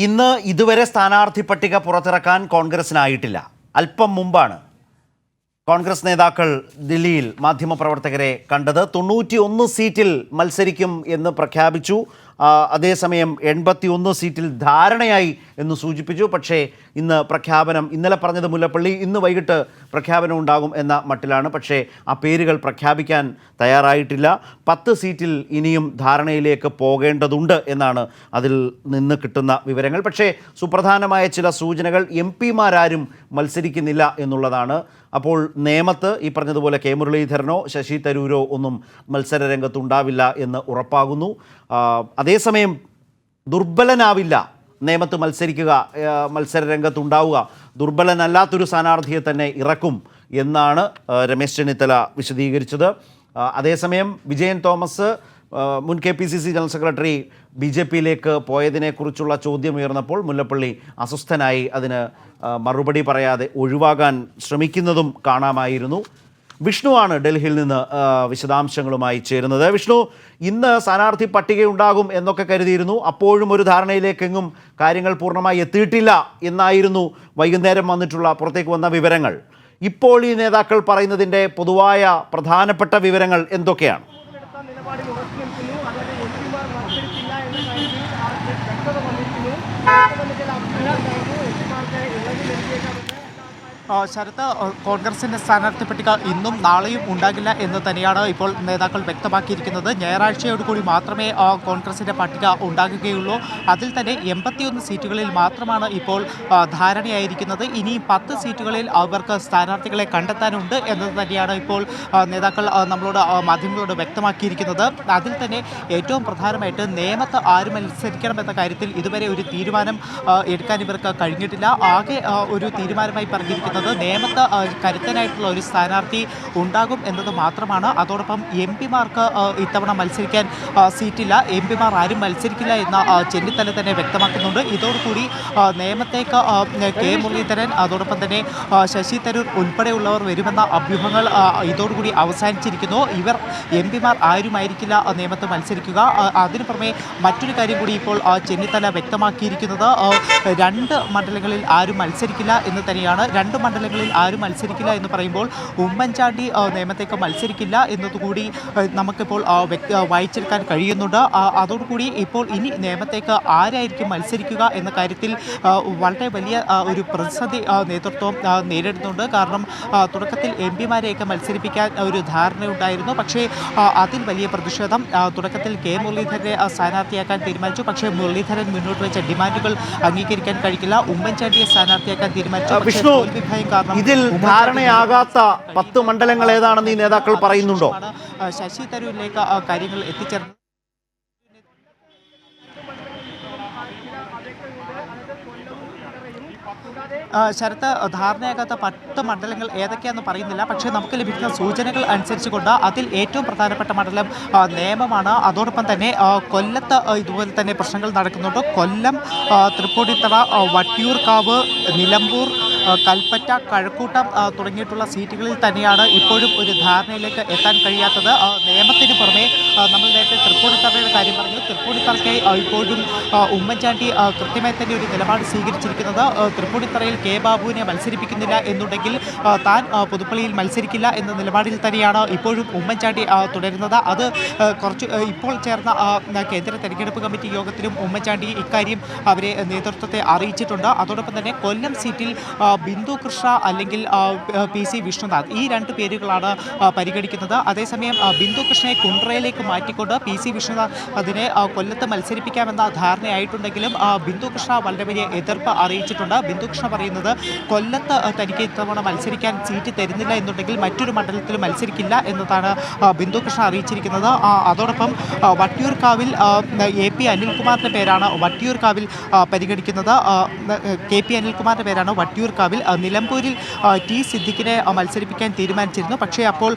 ഇന്ന് ഇതുവരെ സ്ഥാനാർത്ഥി പട്ടിക പുറത്തിറക്കാൻ കോൺഗ്രസിനായിട്ടില്ല. അല്പം മുമ്പാണ് കോൺഗ്രസ് നേതാക്കൾ ദില്ലിയിൽ മാധ്യമപ്രവർത്തകരെ കണ്ടത്. 91 സീറ്റിൽ മത്സരിക്കും എന്ന് പ്രഖ്യാപിച്ചു. അതേസമയം 81 സീറ്റിൽ ധാരണയായി എന്ന് സൂചിപ്പിച്ചു. പക്ഷേ ഇന്ന് പ്രഖ്യാപനം, ഇന്നലെ പറഞ്ഞത് മുല്ലപ്പള്ളി, ഇന്ന് വൈകിട്ട് പ്രഖ്യാപനം ഉണ്ടാകും എന്ന മട്ടിലാണ്. പക്ഷേ ആ പേരുകൾ പ്രഖ്യാപിക്കാൻ തയ്യാറായിട്ടില്ല. 10 സീറ്റിൽ ഇനിയും ധാരണയിലേക്ക് പോകേണ്ടതുണ്ട് എന്നാണ് അതിൽ നിന്ന് കിട്ടുന്ന വിവരങ്ങൾ. പക്ഷേ സുപ്രധാനമായ ചില സൂചനകൾ എം പിമാരാരും മത്സരിക്കുന്നില്ല എന്നുള്ളതാണ്. അപ്പോൾ നേമത്ത് ഈ പറഞ്ഞതുപോലെ കെ മുരളീധരനോ ശശി തരൂരോ ഒന്നും മത്സര രംഗത്തുണ്ടാവില്ല എന്ന് ഉറപ്പാകുന്നു. അതേസമയം ദുർബലനാവില്ല നേമത്ത് മത്സര രംഗത്തുണ്ടാവുക, ദുർബലനല്ലാത്തൊരു സ്ഥാനാർത്ഥിയെ തന്നെ ഇറക്കും എന്നാണ് രമേശ് ചെന്നിത്തല വിശദീകരിച്ചത്. അതേസമയം വിജയൻ തോമസ് മുൻ KPCC ജനറൽ സെക്രട്ടറി BJPയിലേക്ക് പോയതിനെക്കുറിച്ചുള്ള ചോദ്യം ഉയർന്നപ്പോൾ മുല്ലപ്പള്ളി അസ്വസ്ഥനായി അതിന് മറുപടി പറയാതെ ഒഴിവാകാൻ ശ്രമിക്കുന്നതും കാണാമായിരുന്നു. വിഷ്ണുവാണ് ഡൽഹിയിൽ നിന്ന് വിശദാംശങ്ങളുമായി ചേരുന്നത്. വിഷ്ണു, ഇന്ന് സ്ഥാനാർത്ഥി പട്ടികയുണ്ടാകും എന്നൊക്കെ കരുതിയിരുന്നു. അപ്പോഴും ഒരു ധാരണയിലേക്കെങ്ങും കാര്യങ്ങൾ പൂർണ്ണമായി എത്തിയിട്ടില്ല എന്നായിരുന്നു വൈകുന്നേരം പുറത്തേക്ക് വന്ന വിവരങ്ങൾ. ഇപ്പോൾ ഈ നേതാക്കൾ പറയുന്നതിൻ്റെ പൊതുവായ പ്രധാനപ്പെട്ട വിവരങ്ങൾ എന്തൊക്കെയാണ്? ശരത്ത്, കോൺഗ്രസിൻ്റെ സ്ഥാനാർത്ഥി പട്ടിക ഇന്നും നാളെയും ഉണ്ടാകില്ല എന്ന് തന്നെയാണ് ഇപ്പോൾ നേതാക്കൾ വ്യക്തമാക്കിയിരിക്കുന്നത്. ഞായറാഴ്ചയോടുകൂടി മാത്രമേ കോൺഗ്രസിൻ്റെ പട്ടിക ഉണ്ടാകുകയുള്ളൂ. അതിൽ തന്നെ 81 സീറ്റുകളിൽ മാത്രമാണ് ഇപ്പോൾ ധാരണയായിരിക്കുന്നത്. ഇനിയും 10 സീറ്റുകളിൽ അവർക്ക് സ്ഥാനാർത്ഥികളെ കണ്ടെത്താനുണ്ട് എന്നത് തന്നെയാണ് ഇപ്പോൾ നേതാക്കൾ മാധ്യമങ്ങളോട് വ്യക്തമാക്കിയിരിക്കുന്നത്. അതിൽ തന്നെ ഏറ്റവും പ്രധാനമായിട്ട് നേമത്ത് ആര് മത്സരിക്കണമെന്ന കാര്യത്തിൽ ഇതുവരെ ഒരു തീരുമാനം എടുക്കാൻ ഇവർക്ക് കഴിഞ്ഞിട്ടില്ല. ആകെ ഒരു തീരുമാനമായി പറഞ്ഞിരിക്കുന്നത് നേമത്ത് കരുത്തനായിട്ടുള്ള ഒരു സ്ഥാനാർത്ഥി ഉണ്ടാകും എന്നത് മാത്രമാണ്. അതോടൊപ്പം എം പിമാർക്ക് ഇത്തവണ മത്സരിക്കാൻ സീറ്റില്ല, എം പിമാർ ആരും മത്സരിക്കില്ല എന്ന ചെന്നിത്തല തന്നെ വ്യക്തമാക്കുന്നുണ്ട്. ഇതോടുകൂടി നേമത്തേക്ക് കെ മുരളീധരൻ, അതോടൊപ്പം തന്നെ ശശി തരൂർ ഉൾപ്പെടെയുള്ളവർ വരുമെന്ന അഭ്യൂഹങ്ങൾ ഇതോടുകൂടി അവസാനിച്ചിരിക്കുന്നു. ഇവർ എം പിമാർ ആരുമായിരിക്കില്ല നേമത്ത് മത്സരിക്കുക. അതിനു പുറമെ മറ്റൊരു കാര്യം കൂടി ഇപ്പോൾ ചെന്നിത്തല വ്യക്തമാക്കിയിരിക്കുന്നത് 2 മണ്ഡലങ്ങളിൽ ആരും മത്സരിക്കില്ല എന്ന് തന്നെയാണ്. 2 മണ്ഡലങ്ങളിൽ ആരും മത്സരിക്കില്ല എന്ന് പറയുമ്പോൾ ഉമ്മൻചാണ്ടി നേമത്തേക്ക് മത്സരിക്കില്ല എന്നതുകൂടി നമുക്കിപ്പോൾ വായിച്ചെടുക്കാൻ കഴിയുന്നുണ്ട്. അതോടുകൂടി ഇപ്പോൾ ഇനി നേമത്തേക്ക് ആരായിരിക്കും മത്സരിക്കുക എന്ന കാര്യത്തിൽ വളരെ വലിയ ഒരു പ്രതിസന്ധി നേതൃത്വം നേരിടുന്നുണ്ട്. കാരണം തുടക്കത്തിൽ എം പിമാരെയൊക്കെ മത്സരിപ്പിക്കാൻ ഒരു ധാരണയുണ്ടായിരുന്നു. പക്ഷേ അതിൽ വലിയ പ്രതിഷേധം. തുടക്കത്തിൽ കെ മുരളീധരനെ സ്ഥാനാർത്ഥിയാക്കാൻ തീരുമാനിച്ചു. പക്ഷേ മുരളീധരൻ മുന്നോട്ട് വെച്ച ഡിമാൻഡുകൾ അംഗീകരിക്കാൻ കഴിയില്ല. ഉമ്മൻചാണ്ടിയെ സ്ഥാനാർത്ഥിയാക്കാൻ തീരുമാനിച്ചു. ഇതിൽ ധാരണയാകാത്ത 10 മണ്ഡലങ്ങൾ ഏതാണെന്ന് ഈ നേതാക്കൾ പറയുന്നുണ്ടോ? ശശി തരൂരിലേക്ക് കാര്യങ്ങൾ എത്തിച്ചേർന്നു. ശരത്ത്, ധാരണയാകാത്ത 10 മണ്ഡലങ്ങൾ ഏതൊക്കെയാണെന്ന് പറയുന്നില്ല. പക്ഷേ നമുക്ക് ലഭിക്കുന്ന സൂചനകൾ അനുസരിച്ചുകൊണ്ട് അതിൽ ഏറ്റവും പ്രധാനപ്പെട്ട മണ്ഡലം നേമമാണ്. അതോടൊപ്പം തന്നെ കൊല്ലത്ത് ഇതുപോലെ തന്നെ പ്രശ്നങ്ങൾ നടക്കുന്നുണ്ട്. കൊല്ലം, തൃപ്പൂണിത്തറ, വട്ടിയൂർക്കാവ്, നിലമ്പൂർ, കൽപ്പറ്റ, കഴക്കൂട്ടം തുടങ്ങിയിട്ടുള്ള സീറ്റുകളിൽ തന്നെയാണ് ഇപ്പോഴും ഒരു ധാരണയിലേക്ക് എത്താൻ കഴിയാത്തത്. നേമത്തിന് പുറമെ നമ്മൾ നേരത്തെ തൃപ്പൂണിത്തറയുടെ കാര്യം പറഞ്ഞു. തൃപ്പൂണിത്തറയ്ക്ക് ഇപ്പോഴും ഉമ്മൻചാണ്ടി കൃത്യമായി തന്നെ ഒരു നിലപാട് സ്വീകരിച്ചിരിക്കുന്നത് തൃപ്പൂണിത്തറയിൽ കെ ബാബുവിനെ മത്സരിപ്പിക്കുന്നില്ല എന്നുണ്ടെങ്കിൽ താൻ പുതുപ്പള്ളിയിൽ മത്സരിക്കില്ല എന്ന നിലപാടിൽ തന്നെയാണ് ഇപ്പോഴും ഉമ്മൻചാണ്ടി തുടരുന്നത്. അത് ഇപ്പോൾ ചേർന്ന കേന്ദ്ര തെരഞ്ഞെടുപ്പ് കമ്മിറ്റി യോഗത്തിലും ഉമ്മൻചാണ്ടി ഇക്കാര്യം അവരെ നേതൃത്വത്തെ അറിയിച്ചിട്ടുണ്ട്. അതോടൊപ്പം തന്നെ കൊല്ലം സീറ്റിൽ ബിന്ദു കൃഷ്ണ അല്ലെങ്കിൽ PC വിഷ്ണുനാഥ്, ഈ 2 പേരുകളാണ് പരിഗണിക്കുന്നത്. അതേസമയം ബിന്ദു കൃഷ്ണയെ കുണ്ട്രയിലേക്ക് മാറ്റിക്കൊണ്ട് PC വിഷ്ണുനാഥ് അതിനെ കൊല്ലത്ത് മത്സരിപ്പിക്കാമെന്ന ധാരണയായിട്ടുണ്ടെങ്കിലും ബിന്ദു കൃഷ്ണ വളരെ വലിയ എതിർപ്പ് അറിയിച്ചിട്ടുണ്ട്. ബിന്ദു കൃഷ്ണ പറയുന്നത് കൊല്ലത്ത് തനിക്ക് ഇത്തവണ മത്സരിക്കാൻ സീറ്റ് തരുന്നില്ല എന്നുണ്ടെങ്കിൽ മറ്റൊരു മണ്ഡലത്തിൽ മത്സരിക്കില്ല എന്നതാണ് ബിന്ദു കൃഷ്ണ അറിയിച്ചിരിക്കുന്നത്. അതോടൊപ്പം വട്ടിയൂർക്കാവിൽ AP അനിൽകുമാറിൻ്റെ പേരാണ് വട്ടിയൂർക്കാവിൽ പരിഗണിക്കുന്നത്. KP അനിൽകുമാറിൻ്റെ പേരാണ് വട്ടിയൂർക്കാവിൽ വട്ടിയൂർക്കാവിൽ നിലമ്പൂരിൽ ടി സിദ്ദിഖിനെ മത്സരിപ്പിക്കാൻ തീരുമാനിച്ചിരുന്നു. പക്ഷേ അപ്പോൾ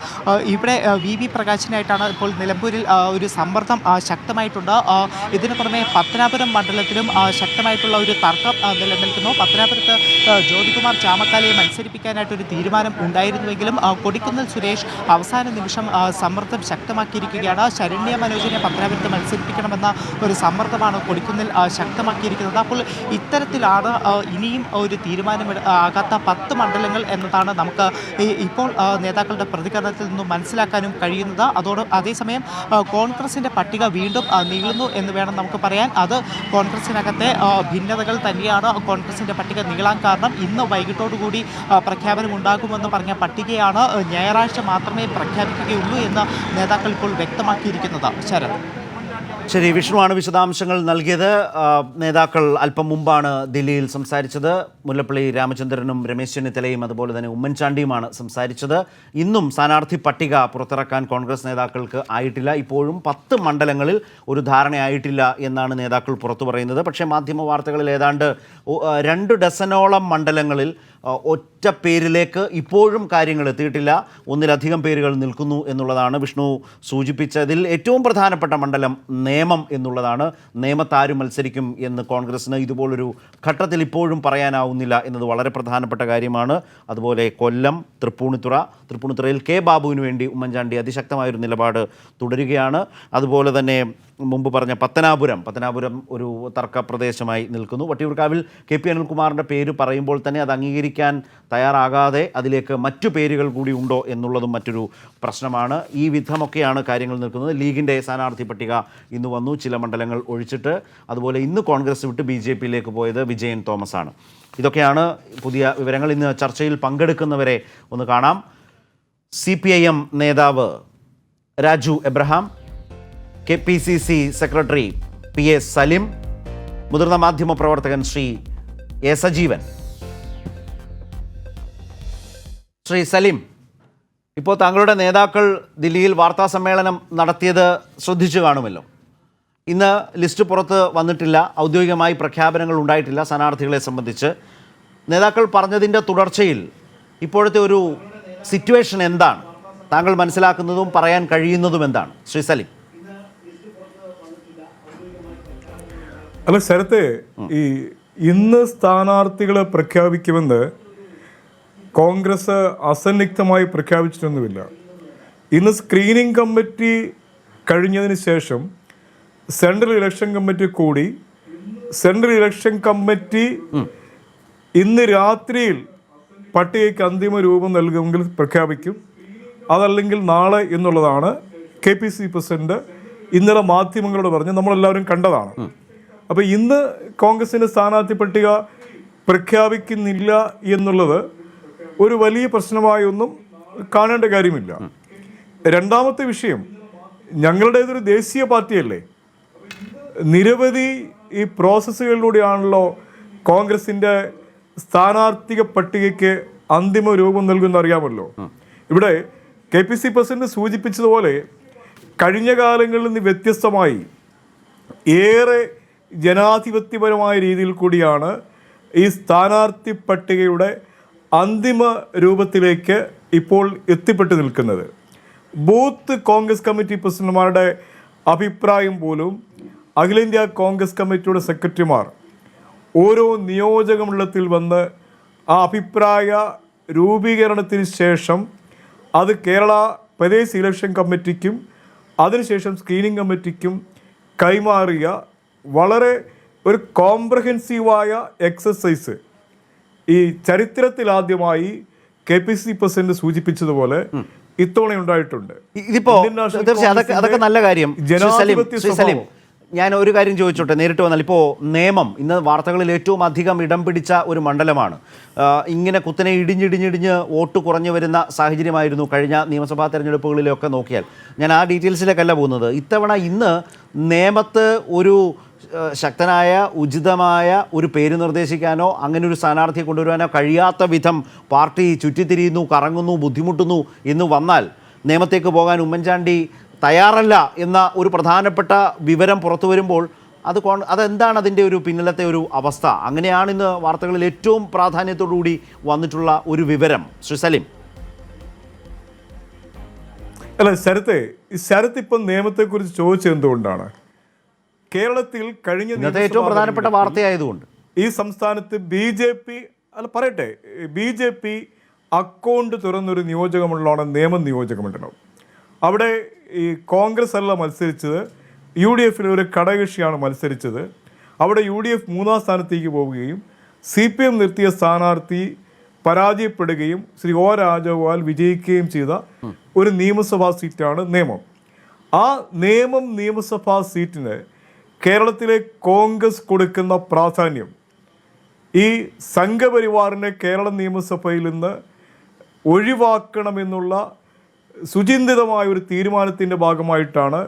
ഇവിടെ വി വി പ്രകാശിനായിട്ടാണ് ഇപ്പോൾ നിലമ്പൂരിൽ ഒരു സമ്മർദ്ദം ശക്തമായിട്ടുണ്ട്. ഇതിനു പുറമെ പത്തനാപുരം മണ്ഡലത്തിലും ശക്തമായിട്ടുള്ള ഒരു തർക്കം നിലനിൽക്കുന്നു. പത്തനാപുരത്ത് ജ്യോതികുമാർ ചാമക്കാലയെ മത്സരിപ്പിക്കാനായിട്ടൊരു തീരുമാനം ഉണ്ടായിരുന്നുവെങ്കിലും കൊടിക്കുന്നിൽ സുരേഷ് അവസാന നിമിഷം സമ്മർദ്ദം ശക്തമാക്കിയിരിക്കുകയാണ്. ശരണ്യ മനോജിനെ പത്തനാപുരത്ത് മത്സരിപ്പിക്കണമെന്ന ഒരു സമ്മർദ്ദമാണ് കൊടിക്കുന്നിൽ ശക്തമാക്കിയിരിക്കുന്നത്. അപ്പോൾ ഇത്തരത്തിലാണ് ഇനിയും ഒരു തീരുമാനം ആകാത്ത 10 മണ്ഡലങ്ങൾ എന്നതാണ് നമുക്ക് ഇപ്പോൾ നേതാക്കളുടെ പ്രതികരണത്തിൽ നിന്നും മനസ്സിലാക്കാനും കഴിയുന്നത്. അതേസമയം കോൺഗ്രസിൻ്റെ പട്ടിക വീണ്ടും നീളുന്നു എന്ന് വേണം നമുക്ക് പറയാൻ. അത് കോൺഗ്രസിനകത്തെ ഭിന്നതകൾ തന്നെയാണ് കോൺഗ്രസിൻ്റെ പട്ടിക നീളാൻ കാരണം. ഇന്ന് വൈകിട്ടോടുകൂടി പ്രഖ്യാപനം ഉണ്ടാകുമെന്ന് പറഞ്ഞ പട്ടികയാണ് ഞായറാഴ്ച മാത്രമേ പ്രഖ്യാപിക്കുകയുള്ളൂ എന്ന് നേതാക്കൾ ഇപ്പോൾ വ്യക്തമാക്കിയിരിക്കുന്നത്. ശരത്. ശരി, വിഷ്ണുവാണ് വിശദാംശങ്ങൾ നൽകിയത്. നേതാക്കൾ അല്പം മുമ്പാണ് ദില്ലിയിൽ സംസാരിച്ചത്. മുല്ലപ്പള്ളി രാമചന്ദ്രനും രമേശ് ചെന്നിത്തലയും അതുപോലെ തന്നെ ഉമ്മൻചാണ്ടിയുമാണ് സംസാരിച്ചത്. ഇന്നും സ്ഥാനാർത്ഥി പട്ടിക പുറത്തിറക്കാൻ കോൺഗ്രസ് നേതാക്കൾക്ക് ആയിട്ടില്ല. ഇപ്പോഴും 10 മണ്ഡലങ്ങളിൽ ഒരു ധാരണയായിട്ടില്ല എന്നാണ് നേതാക്കൾ പുറത്തു പറയുന്നത്. പക്ഷേ മാധ്യമ വാർത്തകളിൽ ഏതാണ്ട് 2 ഡസനോളം മണ്ഡലങ്ങളിൽ ഒറ്റ പേരിലേക്ക് ഇപ്പോഴും കാര്യങ്ങൾ എത്തിയിട്ടില്ല. ഒന്നിലധികം പേരുകൾ നിൽക്കുന്നു എന്നുള്ളതാണ് വിഷ്ണു സൂചിപ്പിച്ചതിൽ ഏറ്റവും പ്രധാനപ്പെട്ട മണ്ഡലം നേമം എന്നുള്ളതാണ്. നേമത്താരും മത്സരിക്കും എന്ന് കോൺഗ്രസിന് ഇതുപോലൊരു ഘട്ടത്തിൽ ഇപ്പോഴും പറയാനാവുന്നില്ല എന്നത് വളരെ പ്രധാനപ്പെട്ട കാര്യമാണ്. അതുപോലെ കൊല്ലം, തൃപ്പൂണിത്തുറയിൽ കെ ബാബുവിന് വേണ്ടി ഉമ്മൻചാണ്ടി അതിശക്തമായൊരു നിലപാട് തുടരുകയാണ്. അതുപോലെ തന്നെ മുമ്പ് പറഞ്ഞ പത്തനാപുരം ഒരു തർക്ക പ്രദേശമായി നിൽക്കുന്നു. വട്ടിയൂർക്കാവിൽ കെ പി അനിൽകുമാറിൻ്റെ പേര് പറയുമ്പോൾ തന്നെ അത് അംഗീകരിക്കാൻ തയ്യാറാകാതെ അതിലേക്ക് മറ്റു പേരുകൾ കൂടി ഉണ്ടോ എന്നുള്ളതും മറ്റൊരു പ്രശ്നമാണ്. ഈ വിധമൊക്കെയാണ് കാര്യങ്ങൾ നിൽക്കുന്നത്. ലീഗിൻ്റെ സ്ഥാനാർത്ഥി പട്ടിക ഇന്ന് വന്നു, ചില മണ്ഡലങ്ങൾ ഒഴിച്ചിട്ട്. അതുപോലെ ഇന്ന് കോൺഗ്രസ് വിട്ട് BJP-യിലേക്ക് പോയത് വിജയൻ തോമസ് ആണ്. ഇതൊക്കെയാണ് പുതിയ വിവരങ്ങൾ. ഇന്ന് ചർച്ചയിൽ പങ്കെടുക്കുന്നവരെ ഒന്ന് കാണാം. CPIM നേതാവ് Raju Abraham, KPCC secretary PA Salim, മുതിർന്ന മാധ്യമപ്രവർത്തകൻ ശ്രീ A സജീവൻ. ശ്രീ സലിം, ഇപ്പോൾ താങ്കളുടെ നേതാക്കൾ ദില്ലിയിൽ വാർത്താ സമ്മേളനം നടത്തിയത് ശ്രദ്ധിച്ചു കാണുമല്ലോ. ഇന്ന് ലിസ്റ്റ് പുറത്ത് വന്നിട്ടില്ല, ഔദ്യോഗികമായി പ്രഖ്യാപനങ്ങൾ ഉണ്ടായിട്ടില്ല സ്ഥാനാർത്ഥികളെ സംബന്ധിച്ച്. നേതാക്കൾ പറഞ്ഞതിൻ്റെ തുടർച്ചയിൽ ഇപ്പോഴത്തെ ഒരു സിറ്റുവേഷൻ എന്താണ്? താങ്കൾ മനസ്സിലാക്കുന്നതും പറയാൻ കഴിയുന്നതും എന്താണ് ശ്രീ സലിം? അല്ല ശരത്തെ, ഇന്ന് സ്ഥാനാർത്ഥികളെ പ്രഖ്യാപിക്കുമെന്ന് കോൺഗ്രസ് അസന്നിഗ്ധമായി പ്രഖ്യാപിച്ചിട്ടൊന്നുമില്ല. ഇന്ന് സ്ക്രീനിംഗ് കമ്മിറ്റി കഴിഞ്ഞതിന് ശേഷം സെൻട്രൽ ഇലക്ഷൻ കമ്മിറ്റി കൂടി സെൻട്രൽ ഇലക്ഷൻ കമ്മിറ്റി ഇന്ന് രാത്രിയിൽ പട്ടികയ്ക്ക് അന്തിമ രൂപം നൽകുമെങ്കിൽ പ്രഖ്യാപിക്കും, അതല്ലെങ്കിൽ നാളെ എന്നുള്ളതാണ് KPC പ്രസിഡന്റ് ഇന്നലെ മാധ്യമങ്ങളോട് പറഞ്ഞ് നമ്മളെല്ലാവരും കണ്ടതാണ്. അപ്പോൾ ഇന്ന് കോൺഗ്രസിൻ്റെ സ്ഥാനാർത്ഥി പട്ടിക പ്രഖ്യാപിക്കുന്നില്ല എന്നുള്ളത് ഒരു വലിയ പ്രശ്നമായൊന്നും കാണേണ്ട കാര്യമില്ല. രണ്ടാമത്തെ വിഷയം, ഞങ്ങളുടേതൊരു ദേശീയ പാർട്ടിയല്ലേ. നിരവധി ഈ പ്രോസസ്സുകളിലൂടെയാണല്ലോ കോൺഗ്രസിൻ്റെ സ്ഥാനാർത്ഥിക പട്ടികയ്ക്ക് അന്തിമ രൂപം നൽകുന്ന അറിയാമല്ലോ. ഇവിടെ KPC പ്രസിഡന്റ് സൂചിപ്പിച്ചതുപോലെ കഴിഞ്ഞ കാലങ്ങളിൽ നിന്ന് വ്യത്യസ്തമായി ഏറെ ജനാധിപത്യപരമായ രീതിയിൽ കൂടിയാണ് ഈ സ്ഥാനാർത്ഥി പട്ടികയുടെ അന്തിമ രൂപത്തിലേക്ക് ഇപ്പോൾ എത്തിപ്പെട്ടു നിൽക്കുന്നത്. ബൂത്ത് കോൺഗ്രസ് കമ്മിറ്റി പ്രസിഡന്റുമാരുടെ അഭിപ്രായം പോലും അഖിലേന്ത്യാ കോൺഗ്രസ് കമ്മിറ്റിയുടെ സെക്രട്ടറിമാർ ഓരോ നിയോജകമണ്ഡലത്തിൽ വന്ന് ആ അഭിപ്രായ രൂപീകരണത്തിന് ശേഷം അത് കേരള പ്രദേശ് ഇലക്ഷൻ കമ്മിറ്റിക്കും അതിനുശേഷം സ്ക്രീനിംഗ് കമ്മിറ്റിക്കും കൈമാറിയ വളരെ ഒരു കോംപ്രഹെൻസീവായ എക്സസൈസ് ഈ ചരിത്രത്തിലാദ്യമായി KPC പ്രസിഡന്റ് സൂചിപ്പിച്ചതുപോലെ ഇത്തവണ ഉണ്ടായിട്ടുണ്ട്. ഇതിപ്പോ തീർച്ചയായും അതൊക്കെ നല്ല കാര്യം. സലീം, ഞാൻ ഒരു കാര്യം ചോദിച്ചോട്ടെ, നേരിട്ട് വന്നാൽ ഇപ്പോൾ നേമം ഇന്ന് വാർത്തകളിൽ ഏറ്റവും അധികം ഇടം പിടിച്ച ഒരു മണ്ഡലമാണ്. ഇങ്ങനെ കുത്തനെ ഇടിഞ്ഞിടിഞ്ഞിടിഞ്ഞ് വോട്ട് കുറഞ്ഞു വരുന്ന സാഹചര്യമായിരുന്നു കഴിഞ്ഞ നിയമസഭാ തെരഞ്ഞെടുപ്പുകളിലൊക്കെ നോക്കിയാൽ. ഞാൻ ആ ഡീറ്റെയിൽസിലേക്കല്ല പോകുന്നത്. ഇന്ന് നേമത്ത് ഒരു ശക്തനായ ഉചിതമായ ഒരു പേര് നിർദ്ദേശിക്കാനോ അങ്ങനെ ഒരു സ്ഥാനാർത്ഥിയെ കൊണ്ടുവരാനോ കഴിയാത്ത വിധം പാർട്ടി ചുറ്റിത്തിരിയുന്നു, കറങ്ങുന്നു, ബുദ്ധിമുട്ടുന്നു എന്ന് വന്നാൽ നേമത്തേക്ക് പോകാൻ ഉമ്മൻചാണ്ടി തയ്യാറല്ല എന്ന ഒരു പ്രധാനപ്പെട്ട വിവരം പുറത്തു വരുമ്പോൾ അതെന്താണ് അതിൻ്റെ ഒരു പിന്നിലത്തെ ഒരു അവസ്ഥ? അങ്ങനെയാണ് ഇന്ന് വാർത്തകളിൽ ഏറ്റവും പ്രാധാന്യത്തോടുകൂടി വന്നിട്ടുള്ള ഒരു വിവരം. ശ്രീ സലിം. അല്ല ശരത്ത് ഇപ്പം നിയമത്തെക്കുറിച്ച് ചോദിച്ചത് എന്തുകൊണ്ടാണ്? കേരളത്തിൽ കഴിഞ്ഞ ഏറ്റവും പ്രധാനപ്പെട്ട വാർത്തയായതുകൊണ്ട് ഈ സംസ്ഥാനത്ത് ബി ജെ പി അക്കൗണ്ട് തുറന്നൊരു നിയോജകമണ്ഡലമാണ് നേമം നിയോജകമണ്ഡലം. അവിടെ ഈ കോൺഗ്രസ് അല്ല മത്സരിച്ചത്, UDF ഒരു ഘടകകക്ഷിയാണ് മത്സരിച്ചത്. അവിടെ UDF 3-ാം സ്ഥാനത്തേക്ക് പോവുകയും CPM നിർത്തിയ സ്ഥാനാർത്ഥി പരാജയപ്പെടുകയും ശ്രീ O രാജഗോപാൽ വിജയിക്കുകയും ചെയ്ത ഒരു നിയമസഭാ സീറ്റാണ് നേമം. ആ നേമം നിയമസഭാ സീറ്റിന് കേരളത്തിലെ കോൺഗ്രസ് കൊടുക്കുന്ന പ്രാധാന്യം ഈ സംഘപരിവാറിനെ കേരള നിയമസഭയിൽ നിന്ന് ഒഴിവാക്കണമെന്നുള്ള സുചിന്തിതമായ ഒരു തീരുമാനത്തിൻ്റെ ഭാഗമായിട്ടാണ്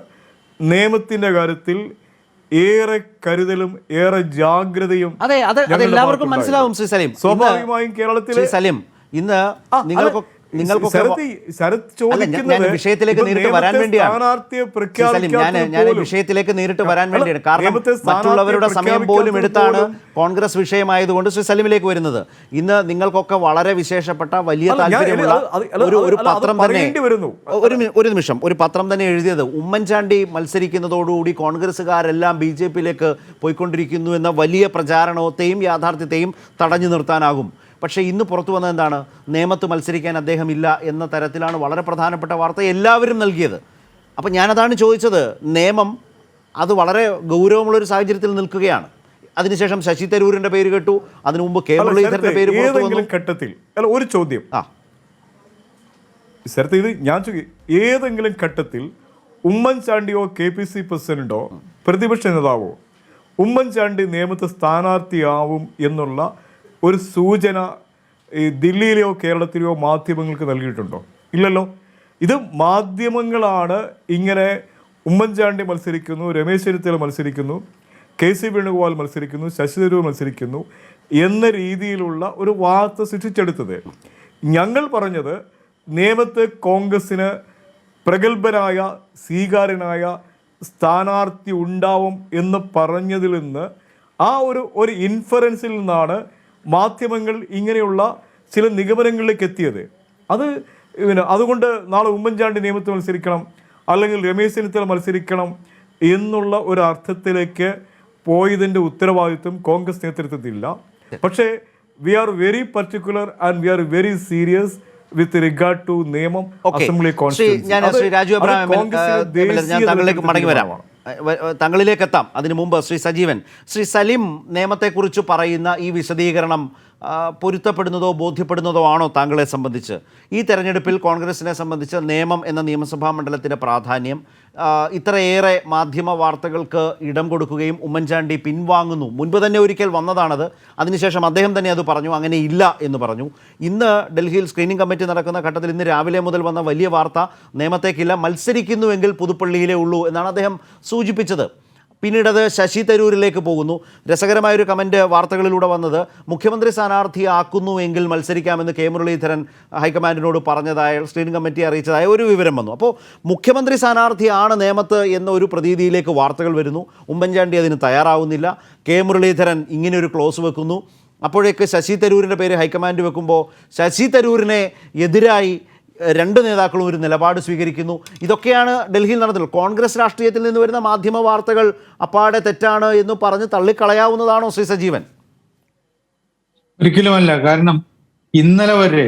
നിയമത്തിൻ്റെ കാര്യത്തിൽ ഏറെ കരുതലും ഏറെ ജാഗ്രതയും. അതെ, എല്ലാവർക്കും മനസ്സിലാവും ശ്രീ സലീം. സ്വാഭാവികമായും കേരളത്തിലെ സലീം ഇന്ന് വിഷയത്തിലേക്ക് നേരിട്ട് വരാൻ വേണ്ടിയാണ് ഞാൻ വിഷയത്തിലേക്ക് നേരിട്ട് വരാൻ വേണ്ടിയാണ്. കാരണം മറ്റുള്ളവരുടെ സമയം പോലും എടുത്താണ് കോൺഗ്രസ് വിഷയമായതുകൊണ്ട് ശ്രീ സലിമിലേക്ക് വരുന്നത്. ഇന്ന് നിങ്ങൾക്കൊക്കെ വളരെ വിശേഷപ്പെട്ട വലിയ താല്പര്യമുള്ള ഒരു പത്രം തന്നെ, ഒരു നിമിഷം, ഒരു പത്രം തന്നെ എഴുതിയത് ഉമ്മൻചാണ്ടി മത്സരിക്കുന്നതോടുകൂടി കോൺഗ്രസ്സുകാരെല്ലാം BJP-യിലേക്ക് പോയിക്കൊണ്ടിരിക്കുന്നു എന്ന വലിയ പ്രചാരണത്തെയും യാഥാർത്ഥ്യത്തെയും തടഞ്ഞു നിർത്താനാകും. പക്ഷേ ഇന്ന് പുറത്തു വന്നത് എന്താണ്? നേമത്ത് മത്സരിക്കാൻ അദ്ദേഹം ഇല്ല എന്ന തരത്തിലാണ് വളരെ പ്രധാനപ്പെട്ട വാർത്ത എല്ലാവരും നൽകിയത്. അപ്പം ഞാനതാണ് ചോദിച്ചത്. നേമം അത് വളരെ ഗൗരവമുള്ളൊരു സാഹചര്യത്തിൽ നിൽക്കുകയാണ്. അതിനുശേഷം ശശി തരൂരിൻ്റെ പേര് കേട്ടു, അതിനു മുമ്പ് കെ മുരളീധരൻ്റെ പേര് ഘട്ടത്തിൽ ഒരു ചോദ്യം ഇത് ഞാൻ ഏതെങ്കിലും ഘട്ടത്തിൽ ഉമ്മൻചാണ്ടിയോ KPC പ്രസിഡന്റോ പ്രതിപക്ഷ നേതാവോ ഉമ്മൻചാണ്ടി നിയമത്തെ സ്ഥാനാർത്ഥിയാവും എന്നുള്ള ഒരു സൂചന ദില്ലിയിലെയോ കേരളത്തിലെയോ മാധ്യമങ്ങൾക്ക് നൽകിയിട്ടുണ്ടോ? ഇല്ലല്ലോ. ഇത് മാധ്യമങ്ങളാണ് ഇങ്ങനെ ഉമ്മൻചാണ്ടി മത്സരിക്കുന്നു, രമേശ് ചെന്നിത്തല മത്സരിക്കുന്നു, KC വേണുഗോപാൽ മത്സരിക്കുന്നു, ശശി തരൂർ മത്സരിക്കുന്നു എന്ന രീതിയിലുള്ള ഒരു വാർത്ത സൃഷ്ടിച്ചെടുത്തത്. ഞങ്ങൾ പറഞ്ഞത് നേമത്ത് കോൺഗ്രസ്സിന് പ്രഗത്ഭനായ സ്വീകാര്യനായ സ്ഥാനാർത്ഥി ഉണ്ടാവും എന്ന് പറഞ്ഞതിൽ നിന്ന് ആ ഒരു ഇൻഫറൻസിൽ നിന്നാണ് മാധ്യമങ്ങൾ ഇങ്ങനെയുള്ള ചില നിഗമനങ്ങളിലേക്ക് എത്തിയത്. അതുകൊണ്ട് നാളെ ഉമ്മൻചാണ്ടി നിയമത്തിൽ മത്സരിക്കണം അല്ലെങ്കിൽ രമേശ് ചെന്നിത്തല മത്സരിക്കണം എന്നുള്ള ഒരു അർത്ഥത്തിലേക്ക് പോയതിൻ്റെ ഉത്തരവാദിത്വം കോൺഗ്രസ് നേതൃത്വത്തിലില്ല. പക്ഷേ we are very particular and we are very serious with regard to നിയമം അസംബ്ലി തങ്ങളിലേക്ക് എത്താം. അതിനു മുമ്പ് ശ്രീ സജീവൻ, ശ്രീ സലിം നിയമത്തെക്കുറിച്ച് പറയുന്ന ഈ വിശദീകരണം പൊരുത്തപ്പെടുന്നതോ ബോധ്യപ്പെടുന്നതോ ആണോ താങ്കളെ സംബന്ധിച്ച്? ഈ തെരഞ്ഞെടുപ്പിൽ കോൺഗ്രസിനെ സംബന്ധിച്ച് നിയമം എന്ന നിയമസഭാ മണ്ഡലത്തിൻ്റെ പ്രാധാന്യം ഇത്രയേറെ മാധ്യമ വാർത്തകൾക്ക് ഇടം കൊടുക്കുകയും ഉമ്മൻചാണ്ടി പിൻവാങ്ങുന്നു. മുൻപ് തന്നെ ഒരിക്കൽ വന്നതാണത്. അതിനുശേഷം അദ്ദേഹം തന്നെ അത് പറഞ്ഞു, അങ്ങനെ ഇല്ല എന്ന് പറഞ്ഞു. ഇന്ന് ഡൽഹിയിൽ സ്ക്രീനിംഗ് കമ്മിറ്റി നടക്കുന്ന ഘട്ടത്തിൽ ഇന്ന് രാവിലെ മുതൽ വന്ന വലിയ വാർത്ത നിയമത്തേക്കില്ല, മത്സരിക്കുന്നുവെങ്കിൽ പുതുപ്പള്ളിയിലേ ഉള്ളൂ എന്നാണ് അദ്ദേഹം സൂചിപ്പിച്ചത്. പിന്നീട് അത് ശശി തരൂരിലേക്ക് പോകുന്നു. രസകരമായൊരു കമൻറ്റ് വാർത്തകളിലൂടെ വന്നത്, മുഖ്യമന്ത്രി സ്ഥാനാർത്ഥിയാക്കുന്നുവെങ്കിൽ മത്സരിക്കാമെന്ന് കെ മുരളീധരൻ ഹൈക്കമാൻഡിനോട് പറഞ്ഞതായ സ്ക്രീനിംഗ് കമ്മിറ്റി അറിയിച്ചതായ ഒരു വിവരം വന്നു. അപ്പോൾ മുഖ്യമന്ത്രി സ്ഥാനാർത്ഥിയാണ് നേമത്ത് എന്ന ഒരു പ്രതീതിയിലേക്ക് വാർത്തകൾ വരുന്നു. ഉമ്മൻചാണ്ടി അതിന് തയ്യാറാവുന്നില്ല. കെ മുരളീധരൻ ഇങ്ങനെയൊരു ക്ലോസ് വെക്കുന്നു. അപ്പോഴേക്ക് ശശി തരൂരിൻ്റെ പേര് ഹൈക്കമാൻഡ് വെക്കുമ്പോൾ ശശി തരൂരിനെ എതിരായി രണ്ട് നേതാക്കളും ഒരു നിലപാട് സ്വീകരിക്കുന്നു. ഇതൊക്കെയാണ് ഡൽഹിയിൽ നടന്നത്. കോൺഗ്രസ് രാഷ്ട്രീയത്തിൽ നിന്ന് വരുന്ന മാധ്യമ വാർത്തകൾ അപ്പാടെ തെറ്റാണ് എന്ന് പറഞ്ഞ് തള്ളിക്കളയാവുന്നതാണോ ശ്രീ സജീവൻ? ഒരിക്കലുമല്ല. കാരണം ഇന്നലെ വരെ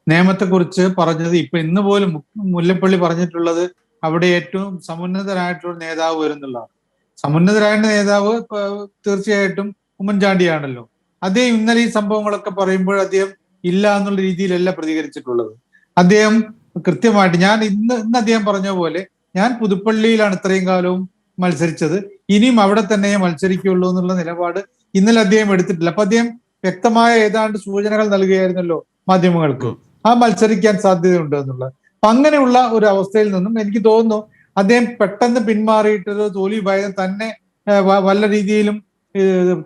നിയമത്തെക്കുറിച്ച് പറഞ്ഞത്, ഇപ്പൊ ഇന്ന് പോലും മുല്ലപ്പള്ളി പറഞ്ഞിട്ടുള്ളത് അവിടെ ഏറ്റവും സമുന്നതരായിട്ടുള്ള നേതാവ് വരുന്നുള്ളതാണ്. സമുന്നതരായ നേതാവ് തീർച്ചയായിട്ടും ഉമ്മൻചാണ്ടിയാണല്ലോ. അദ്ദേഹം ഇന്നലെ ഈ സംഭവങ്ങളൊക്കെ പറയുമ്പോൾ അദ്ദേഹം ഇല്ല എന്നുള്ള രീതിയിലല്ല പ്രതികരിച്ചിട്ടുള്ളത്. അദ്ദേഹം കൃത്യമായിട്ട് ഇന്ന് അദ്ദേഹം പറഞ്ഞ പോലെ ഞാൻ പുതുപ്പള്ളിയിലാണ് ഇത്രയും കാലവും മത്സരിച്ചത്, ഇനിയും അവിടെ തന്നെ മത്സരിക്കുള്ളൂ എന്നുള്ള നിലപാട് ഇന്നലെ അദ്ദേഹം എടുത്തിട്ടില്ല. അപ്പൊ അദ്ദേഹം വ്യക്തമായ ഏതാണ്ട് സൂചനകൾ നൽകുകയായിരുന്നല്ലോ മാധ്യമങ്ങൾക്ക്, ആ മത്സരിക്കാൻ സാധ്യതയുണ്ട് എന്നുള്ളത്. അപ്പൊ അങ്ങനെയുള്ള ഒരു അവസ്ഥയിൽ നിന്നും എനിക്ക് തോന്നുന്നു അദ്ദേഹം പെട്ടെന്ന് പിന്മാറിയിട്ടൊരു തോൽവി ഭയം തന്നെ വല്ല രീതിയിലും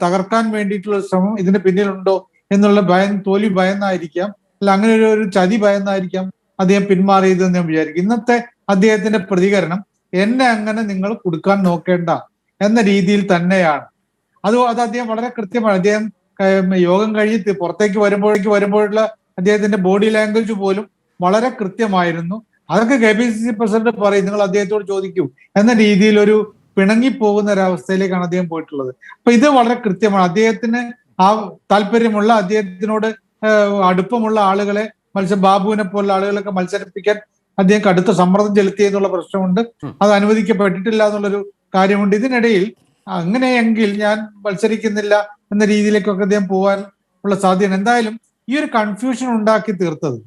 തകർക്കാൻ വേണ്ടിയിട്ടുള്ള ശ്രമം ഇതിന് പിന്നിലുണ്ടോ എന്നുള്ള തോൽവി ഭയന്നായിരിക്കാം, അല്ല അങ്ങനെ ഒരു ചതി ഭയന്നായിരിക്കാം അദ്ദേഹം പിന്മാറിയതെന്ന് ഞാൻ വിചാരിക്കും. ഇന്നത്തെ അദ്ദേഹത്തിന്റെ പ്രതികരണം, എന്നെ അങ്ങനെ നിങ്ങൾ കൊടുക്കാൻ നോക്കേണ്ട, എന്ന രീതിയിൽ തന്നെയാണ്. അത് അദ്ദേഹം വളരെ കൃത്യമാണ്. അദ്ദേഹം യോഗം കഴിഞ്ഞ് പുറത്തേക്ക് വരുമ്പോഴുള്ള അദ്ദേഹത്തിന്റെ ബോഡി ലാംഗ്വേജ് പോലും വളരെ കൃത്യമായിരുന്നു. അതൊക്കെ KPCC പ്രസിഡന്റ് പറയും, നിങ്ങൾ അദ്ദേഹത്തോട് ചോദിക്കൂ എന്ന രീതിയിൽ ഒരു പിണങ്ങിപ്പോകുന്ന ഒരവസ്ഥയിലേക്കാണ് അദ്ദേഹം പോയിട്ടുള്ളത്. അപ്പൊ ഇത് വളരെ കൃത്യമാണ്. അദ്ദേഹത്തിന് ആ താല്പര്യമുള്ള, അദ്ദേഹത്തിനോട് അടുപ്പമുള്ള ആളുകളെ ബാബുവിനെ പോലുള്ള ആളുകളൊക്കെ മത്സരിപ്പിക്കാൻ അദ്ദേഹം കടുത്ത സമ്മർദ്ദം ചെലുത്തി എന്നുള്ള പ്രശ്നമുണ്ട്. അത് അനുവദിക്കപ്പെട്ടിട്ടില്ല എന്നുള്ളൊരു കാര്യമുണ്ട്. ഇതിനിടയിൽ അങ്ങനെയെങ്കിൽ ഞാൻ മത്സരിക്കുന്നില്ല എന്ന രീതിയിലേക്കൊക്കെ അദ്ദേഹം പോകാൻ ഉള്ള സാധ്യത. എന്തായാലും ഈ ഒരു കൺഫ്യൂഷൻ ഉണ്ടാക്കി തീർത്തത്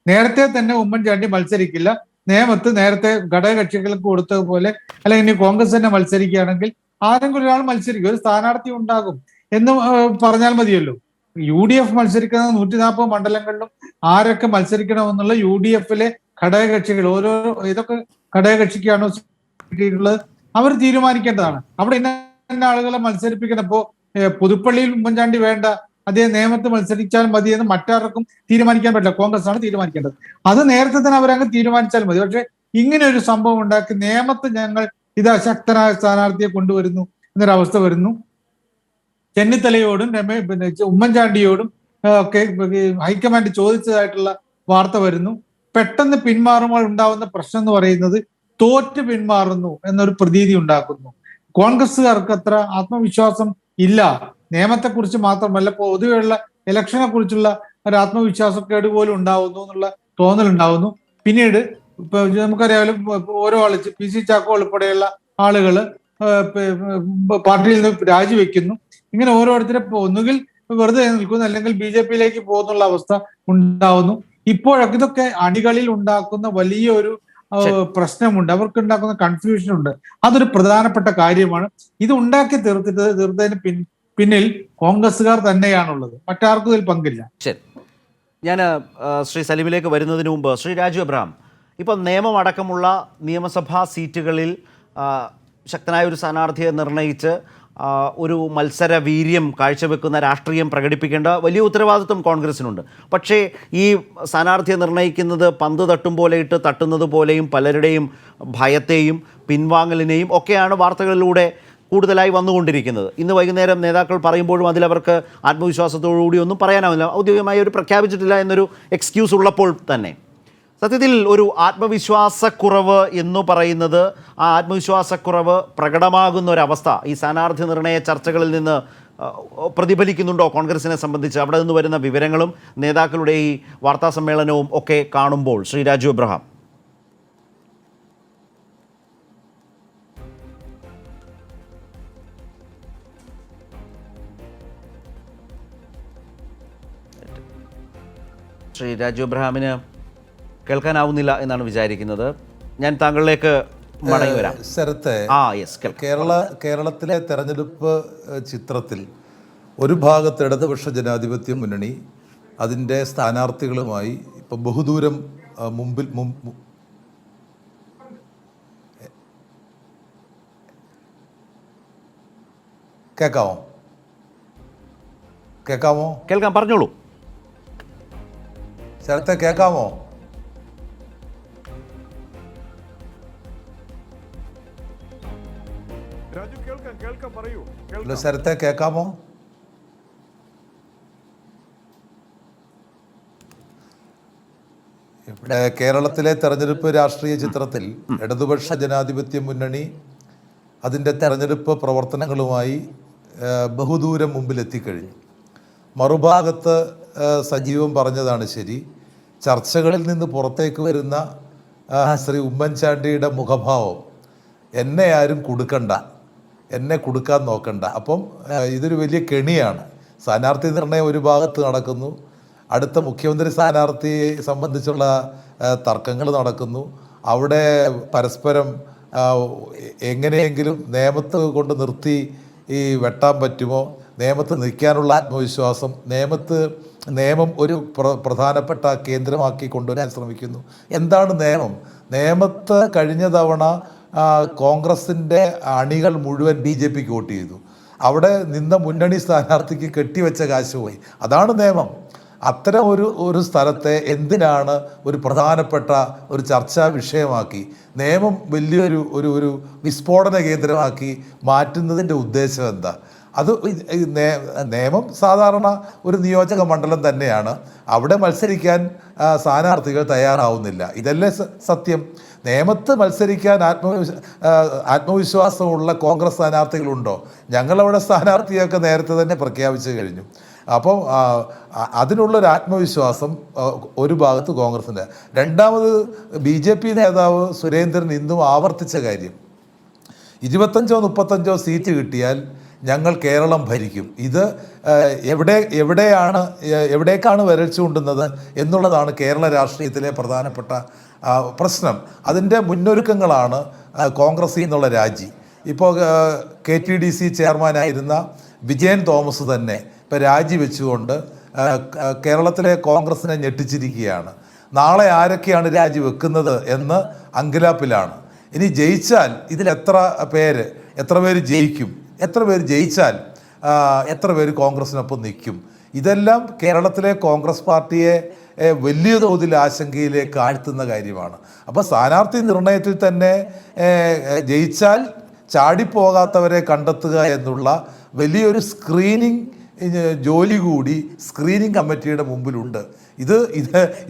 നേരത്തെ തന്നെ ഉമ്മൻചാണ്ടി മത്സരിക്കില്ല, നേമത്ത് നേരത്തെ ഘടകകക്ഷികൾക്ക് കൊടുത്തതുപോലെ, അല്ലെങ്കിൽ ഇനി കോൺഗ്രസ് തന്നെ മത്സരിക്കുകയാണെങ്കിൽ ആരെങ്കിലും ഒരാൾ മത്സരിക്കും, ഒരു സ്ഥാനാർത്ഥി ഉണ്ടാകും എന്ന് പറഞ്ഞാൽ മതിയല്ലോ. UDF മത്സരിക്കുന്ന 140 മണ്ഡലങ്ങളിലും ആരൊക്കെ മത്സരിക്കണമെന്നുള്ള UDF-ലെ ഘടകകക്ഷികൾ, ഓരോ ഏതൊക്കെ ഘടകകക്ഷിക്കാണോ കിട്ടിയിട്ടുള്ളത് അവർ തീരുമാനിക്കേണ്ടതാണ്. അവിടെ ഇന്ന ആളുകളെ മത്സരിപ്പിക്കണം. ഇപ്പോ പുതുപ്പള്ളിയിൽ ഉമ്മൻചാണ്ടി വേണ്ട, അദ്ദേഹം നേമത്ത് മത്സരിച്ചാൽ മതി എന്ന് മറ്റാർക്കും തീരുമാനിക്കാൻ പറ്റില്ല. കോൺഗ്രസ് ആണ് തീരുമാനിക്കേണ്ടത്. അത് നേരത്തെ തന്നെ അവരങ്ങ് തീരുമാനിച്ചാൽ മതി. പക്ഷെ ഇങ്ങനെ ഒരു സംഭവം ഉണ്ടാക്കി നേമത്ത് ഞങ്ങൾ ഇതാ ശക്തനായ സ്ഥാനാർത്ഥിയെ കൊണ്ടുവരുന്നു എന്നൊരവസ്ഥ വരുന്നു. ചെന്നിത്തലയോടും ഉമ്മൻചാണ്ടിയോടും ഒക്കെ ഹൈക്കമാൻഡ് ചോദിച്ചതായിട്ടുള്ള വാർത്ത വരുന്നു. പെട്ടെന്ന് പിന്മാറുമ്പോൾ ഉണ്ടാവുന്ന പ്രശ്നം എന്ന് പറയുന്നത് തോറ്റ് പിന്മാറുന്നു എന്നൊരു പ്രതീതി ഉണ്ടാക്കുന്നു. കോൺഗ്രസ്സുകാർക്ക് അത്ര ആത്മവിശ്വാസം ഇല്ല. നിയമത്തെക്കുറിച്ച് മാത്രമല്ല, പൊതുവെയുള്ള ഇലക്ഷനെ കുറിച്ചുള്ള ഒരു ആത്മവിശ്വാസക്കേട് പോലും ഉണ്ടാവുന്നു എന്നുള്ള തോന്നലുണ്ടാവുന്നു. പിന്നീട് ഇപ്പൊ നമുക്കറിയാമല്ലോ, ഓരോ ആള് PC ചാക്കോ ഉൾപ്പെടെയുള്ള ആളുകള് പാർട്ടിയിൽ നിന്ന് രാജിവെക്കുന്നു. ഇങ്ങനെ ഓരോരുത്തരെ ഒന്നുകിൽ വെറുതെ നിൽക്കുന്നു, അല്ലെങ്കിൽ BJP-യിലേക്ക് പോകുന്നുള്ള അവസ്ഥ ഉണ്ടാവുന്നു. ഇപ്പോഴൊക്കെ ഇതൊക്കെ അണികളിൽ ഉണ്ടാക്കുന്ന വലിയൊരു പ്രശ്നമുണ്ട്, അവർക്ക് ഉണ്ടാക്കുന്ന കൺഫ്യൂഷൻ ഉണ്ട്. അതൊരു പ്രധാനപ്പെട്ട കാര്യമാണ്. ഇത് ഉണ്ടാക്കി തീർത്തതിന് പിന്നിൽ കോൺഗ്രസ്സുകാർ തന്നെയാണുള്ളത്, മറ്റാർക്കും ഇതിൽ പങ്കില്ല. ശരി, ഞാൻ ശ്രീ സലീമിലേക്ക് വരുന്നതിന് മുമ്പ് ശ്രീ രാജു എബ്രഹാം, ഇപ്പം നിയമം അടക്കമുള്ള നിയമസഭാ സീറ്റുകളിൽ ശക്തനായ ഒരു സ്ഥാനാർത്ഥിയെ നിർണയിച്ച് ഒരു മത്സര വീര്യം കാഴ്ചവെക്കുന്ന രാഷ്ട്രീയം പ്രകടിപ്പിക്കേണ്ട വലിയ ഉത്തരവാദിത്വം കോൺഗ്രസിനുണ്ട്. പക്ഷേ ഈ സ്ഥാനാർത്ഥിയെ നിർണ്ണയിക്കുന്നത് പന്ത് തട്ടും പോലെ ഇട്ട് തട്ടുന്നത് പോലെയും പലരുടെയും ഭയത്തെയും പിൻവാങ്ങലിനെയും ഒക്കെയാണ് വാർത്തകളിലൂടെ കൂടുതലായി വന്നുകൊണ്ടിരിക്കുന്നത്. ഇന്ന് വൈകുന്നേരം നേതാക്കൾ പറയുമ്പോഴും അതിലവർക്ക് ആത്മവിശ്വാസത്തോടുകൂടി ഒന്നും പറയാനാവില്ല, ഔദ്യോഗികമായി ഒരു പ്രഖ്യാപിച്ചിട്ടില്ല എന്നൊരു എക്സ്ക്യൂസ് ഉള്ളപ്പോൾ തന്നെ. സത്യത്തിൽ ഒരു ആത്മവിശ്വാസക്കുറവ് എന്ന് പറയുന്നത്, ആ ആത്മവിശ്വാസക്കുറവ് പ്രകടമാകുന്ന ഒരവസ്ഥ ഈ സ്ഥാനാർത്ഥി നിർണയ ചർച്ചകളിൽ നിന്ന് പ്രതിഫലിക്കുന്നുണ്ടോ കോൺഗ്രസിനെ സംബന്ധിച്ച്? അവിടെ നിന്ന് വരുന്ന വിവരങ്ങളും നേതാക്കളുടെ ഈ വാർത്താ സമ്മേളനവും ഒക്കെ കാണുമ്പോൾ ശ്രീ രാജു എബ്രഹാം. ശ്രീ രാജു എബ്രഹാമിന് കേൾക്കാനാവുന്നില്ല എന്നാണ് വിചാരിക്കുന്നത്. ഞാൻ താങ്കളിലേക്ക് മടങ്ങി വരാം. ശരത്തെ, കേരളത്തിലെ തെരഞ്ഞെടുപ്പ് ചിത്രത്തിൽ ഒരു ഭാഗത്ത് ഇടതുപക്ഷ ജനാധിപത്യ മുന്നണി അതിൻ്റെ സ്ഥാനാർത്ഥികളുമായി ഇപ്പം ബഹുദൂരം മുമ്പിൽ കേൾക്കാമോ? കേൾക്കാം, പറഞ്ഞോളൂ. ശരത്തെ, കേൾക്കാമോ? ശരത്തെ, കേൾക്കാമോ? ഇവിടെ കേരളത്തിലെ തെരഞ്ഞെടുപ്പ് രാഷ്ട്രീയ ചിത്രത്തിൽ ഇടതുപക്ഷ ജനാധിപത്യ മുന്നണി അതിൻ്റെ തെരഞ്ഞെടുപ്പ് പ്രവർത്തനങ്ങളുമായി ബഹുദൂരം മുമ്പിലെത്തിക്കഴിഞ്ഞു. മറുഭാഗത്ത് സജീവം പറഞ്ഞതാണ് ശരി. ചർച്ചകളിൽ നിന്ന് പുറത്തേക്ക് വരുന്ന ശ്രീ ഉമ്മൻചാണ്ടിയുടെ മുഖഭാവം, എന്നെ ആരും കൊടുക്കണ്ട, എന്നെ കൊടുക്കാൻ നോക്കണ്ട. അപ്പം ഇതൊരു വലിയ കെണിയാണ്. സ്ഥാനാർത്ഥി നിർണയം ഒരു ഭാഗത്ത് നടക്കുന്നു, അടുത്ത മുഖ്യമന്ത്രി സ്ഥാനാർത്ഥിയെ സംബന്ധിച്ചുള്ള തർക്കങ്ങൾ നടക്കുന്നു. അവിടെ പരസ്പരം എങ്ങനെയെങ്കിലും നിയമത്ത് കൊണ്ട് നിർത്തി ഈ വെട്ടാൻ പറ്റുമോ, നിയമത്ത് നിൽക്കാനുള്ള ആത്മവിശ്വാസം, നിയമം ഒരു പ്രധാനപ്പെട്ട കേന്ദ്രമാക്കി കൊണ്ടുവരാൻ ശ്രമിക്കുന്നു. എന്താണ് നിയമം? നിയമത്ത് കഴിഞ്ഞ തവണ കോൺഗ്രസിൻ്റെ അണികൾ മുഴുവൻ BJP-ക്ക് വോട്ട് ചെയ്തു. അവിടെ നിന്ന മുന്നണി സ്ഥാനാർത്ഥിക്ക് കെട്ടിവെച്ച കാശ് പോയി. അതാണ് നിയമം. അത്തരം ഒരു സ്ഥലത്തെ എന്തിനാണ് ഒരു പ്രധാനപ്പെട്ട ഒരു ചർച്ചാ വിഷയമാക്കി നിയമം വലിയൊരു വിസ്ഫോടന കേന്ദ്രമാക്കി മാറ്റുന്നതിൻ്റെ ഉദ്ദേശം എന്താ? അത് നിയമം സാധാരണ ഒരു നിയോജക മണ്ഡലം തന്നെയാണ്. അവിടെ മത്സരിക്കാൻ സ്ഥാനാർത്ഥികൾ തയ്യാറാവുന്നില്ല. ഇതല്ലേ സത്യം? നേമത്ത് മത്സരിക്കാൻ ആത്മവിശ്വാസമുള്ള കോൺഗ്രസ് സ്ഥാനാർത്ഥികളുണ്ടോ? ഞങ്ങളവിടെ സ്ഥാനാർത്ഥിയൊക്കെ നേരത്തെ തന്നെ പ്രഖ്യാപിച്ചു കഴിഞ്ഞു. അപ്പോൾ അതിനുള്ളൊരു ആത്മവിശ്വാസം ഒരു ഭാഗത്ത് കോൺഗ്രസിൻ്റെ. രണ്ടാമത് BJP നേതാവ് സുരേന്ദ്രൻ ഇന്നും ആവർത്തിച്ച കാര്യം, 25-35 സീറ്റ് കിട്ടിയാൽ ഞങ്ങൾ കേരളം ഭരിക്കും. ഇത് എവിടേക്കാണ് വിരൽ ചൂണ്ടുന്നത് എന്നുള്ളതാണ് കേരള രാഷ്ട്രീയത്തിലെ പ്രധാനപ്പെട്ട പ്രശ്നം. അതിൻ്റെ മുന്നൊരുക്കങ്ങളാണ് കോൺഗ്രസിൽ നിന്നുള്ള രാജി. ഇപ്പോൾ KTDC ചെയർമാനായിരുന്ന വിജയൻ തോമസ് തന്നെ ഇപ്പോൾ രാജിവെച്ചുകൊണ്ട് കേരളത്തിലെ കോൺഗ്രസിനെ ഞെട്ടിച്ചിരിക്കുകയാണ്. നാളെ ആരൊക്കെയാണ് രാജിവെക്കുന്നത് എന്ന് അങ്കലാപ്പിലാണ്. ഇനി ജയിച്ചാൽ ഇതിൽ എത്ര പേര് ജയിക്കും, എത്ര പേര് ജയിച്ചാൽ എത്ര പേര് കോൺഗ്രസിനൊപ്പം നിൽക്കും? ഇതെല്ലാം കേരളത്തിലെ കോൺഗ്രസ് പാർട്ടിയെ വലിയ തോതിൽ ആശങ്കയിലേക്ക് ആഴ്ത്തുന്ന കാര്യമാണ്. അപ്പോൾ സ്ഥാനാർത്ഥി നിർണയത്തിൽ തന്നെ ജയിച്ചാൽ ചാടിപ്പോകാത്തവരെ കണ്ടെത്തുക എന്നുള്ള വലിയൊരു സ്ക്രീനിങ് ജോലി കൂടി സ്ക്രീനിങ് കമ്മിറ്റിയുടെ മുമ്പിലുണ്ട്.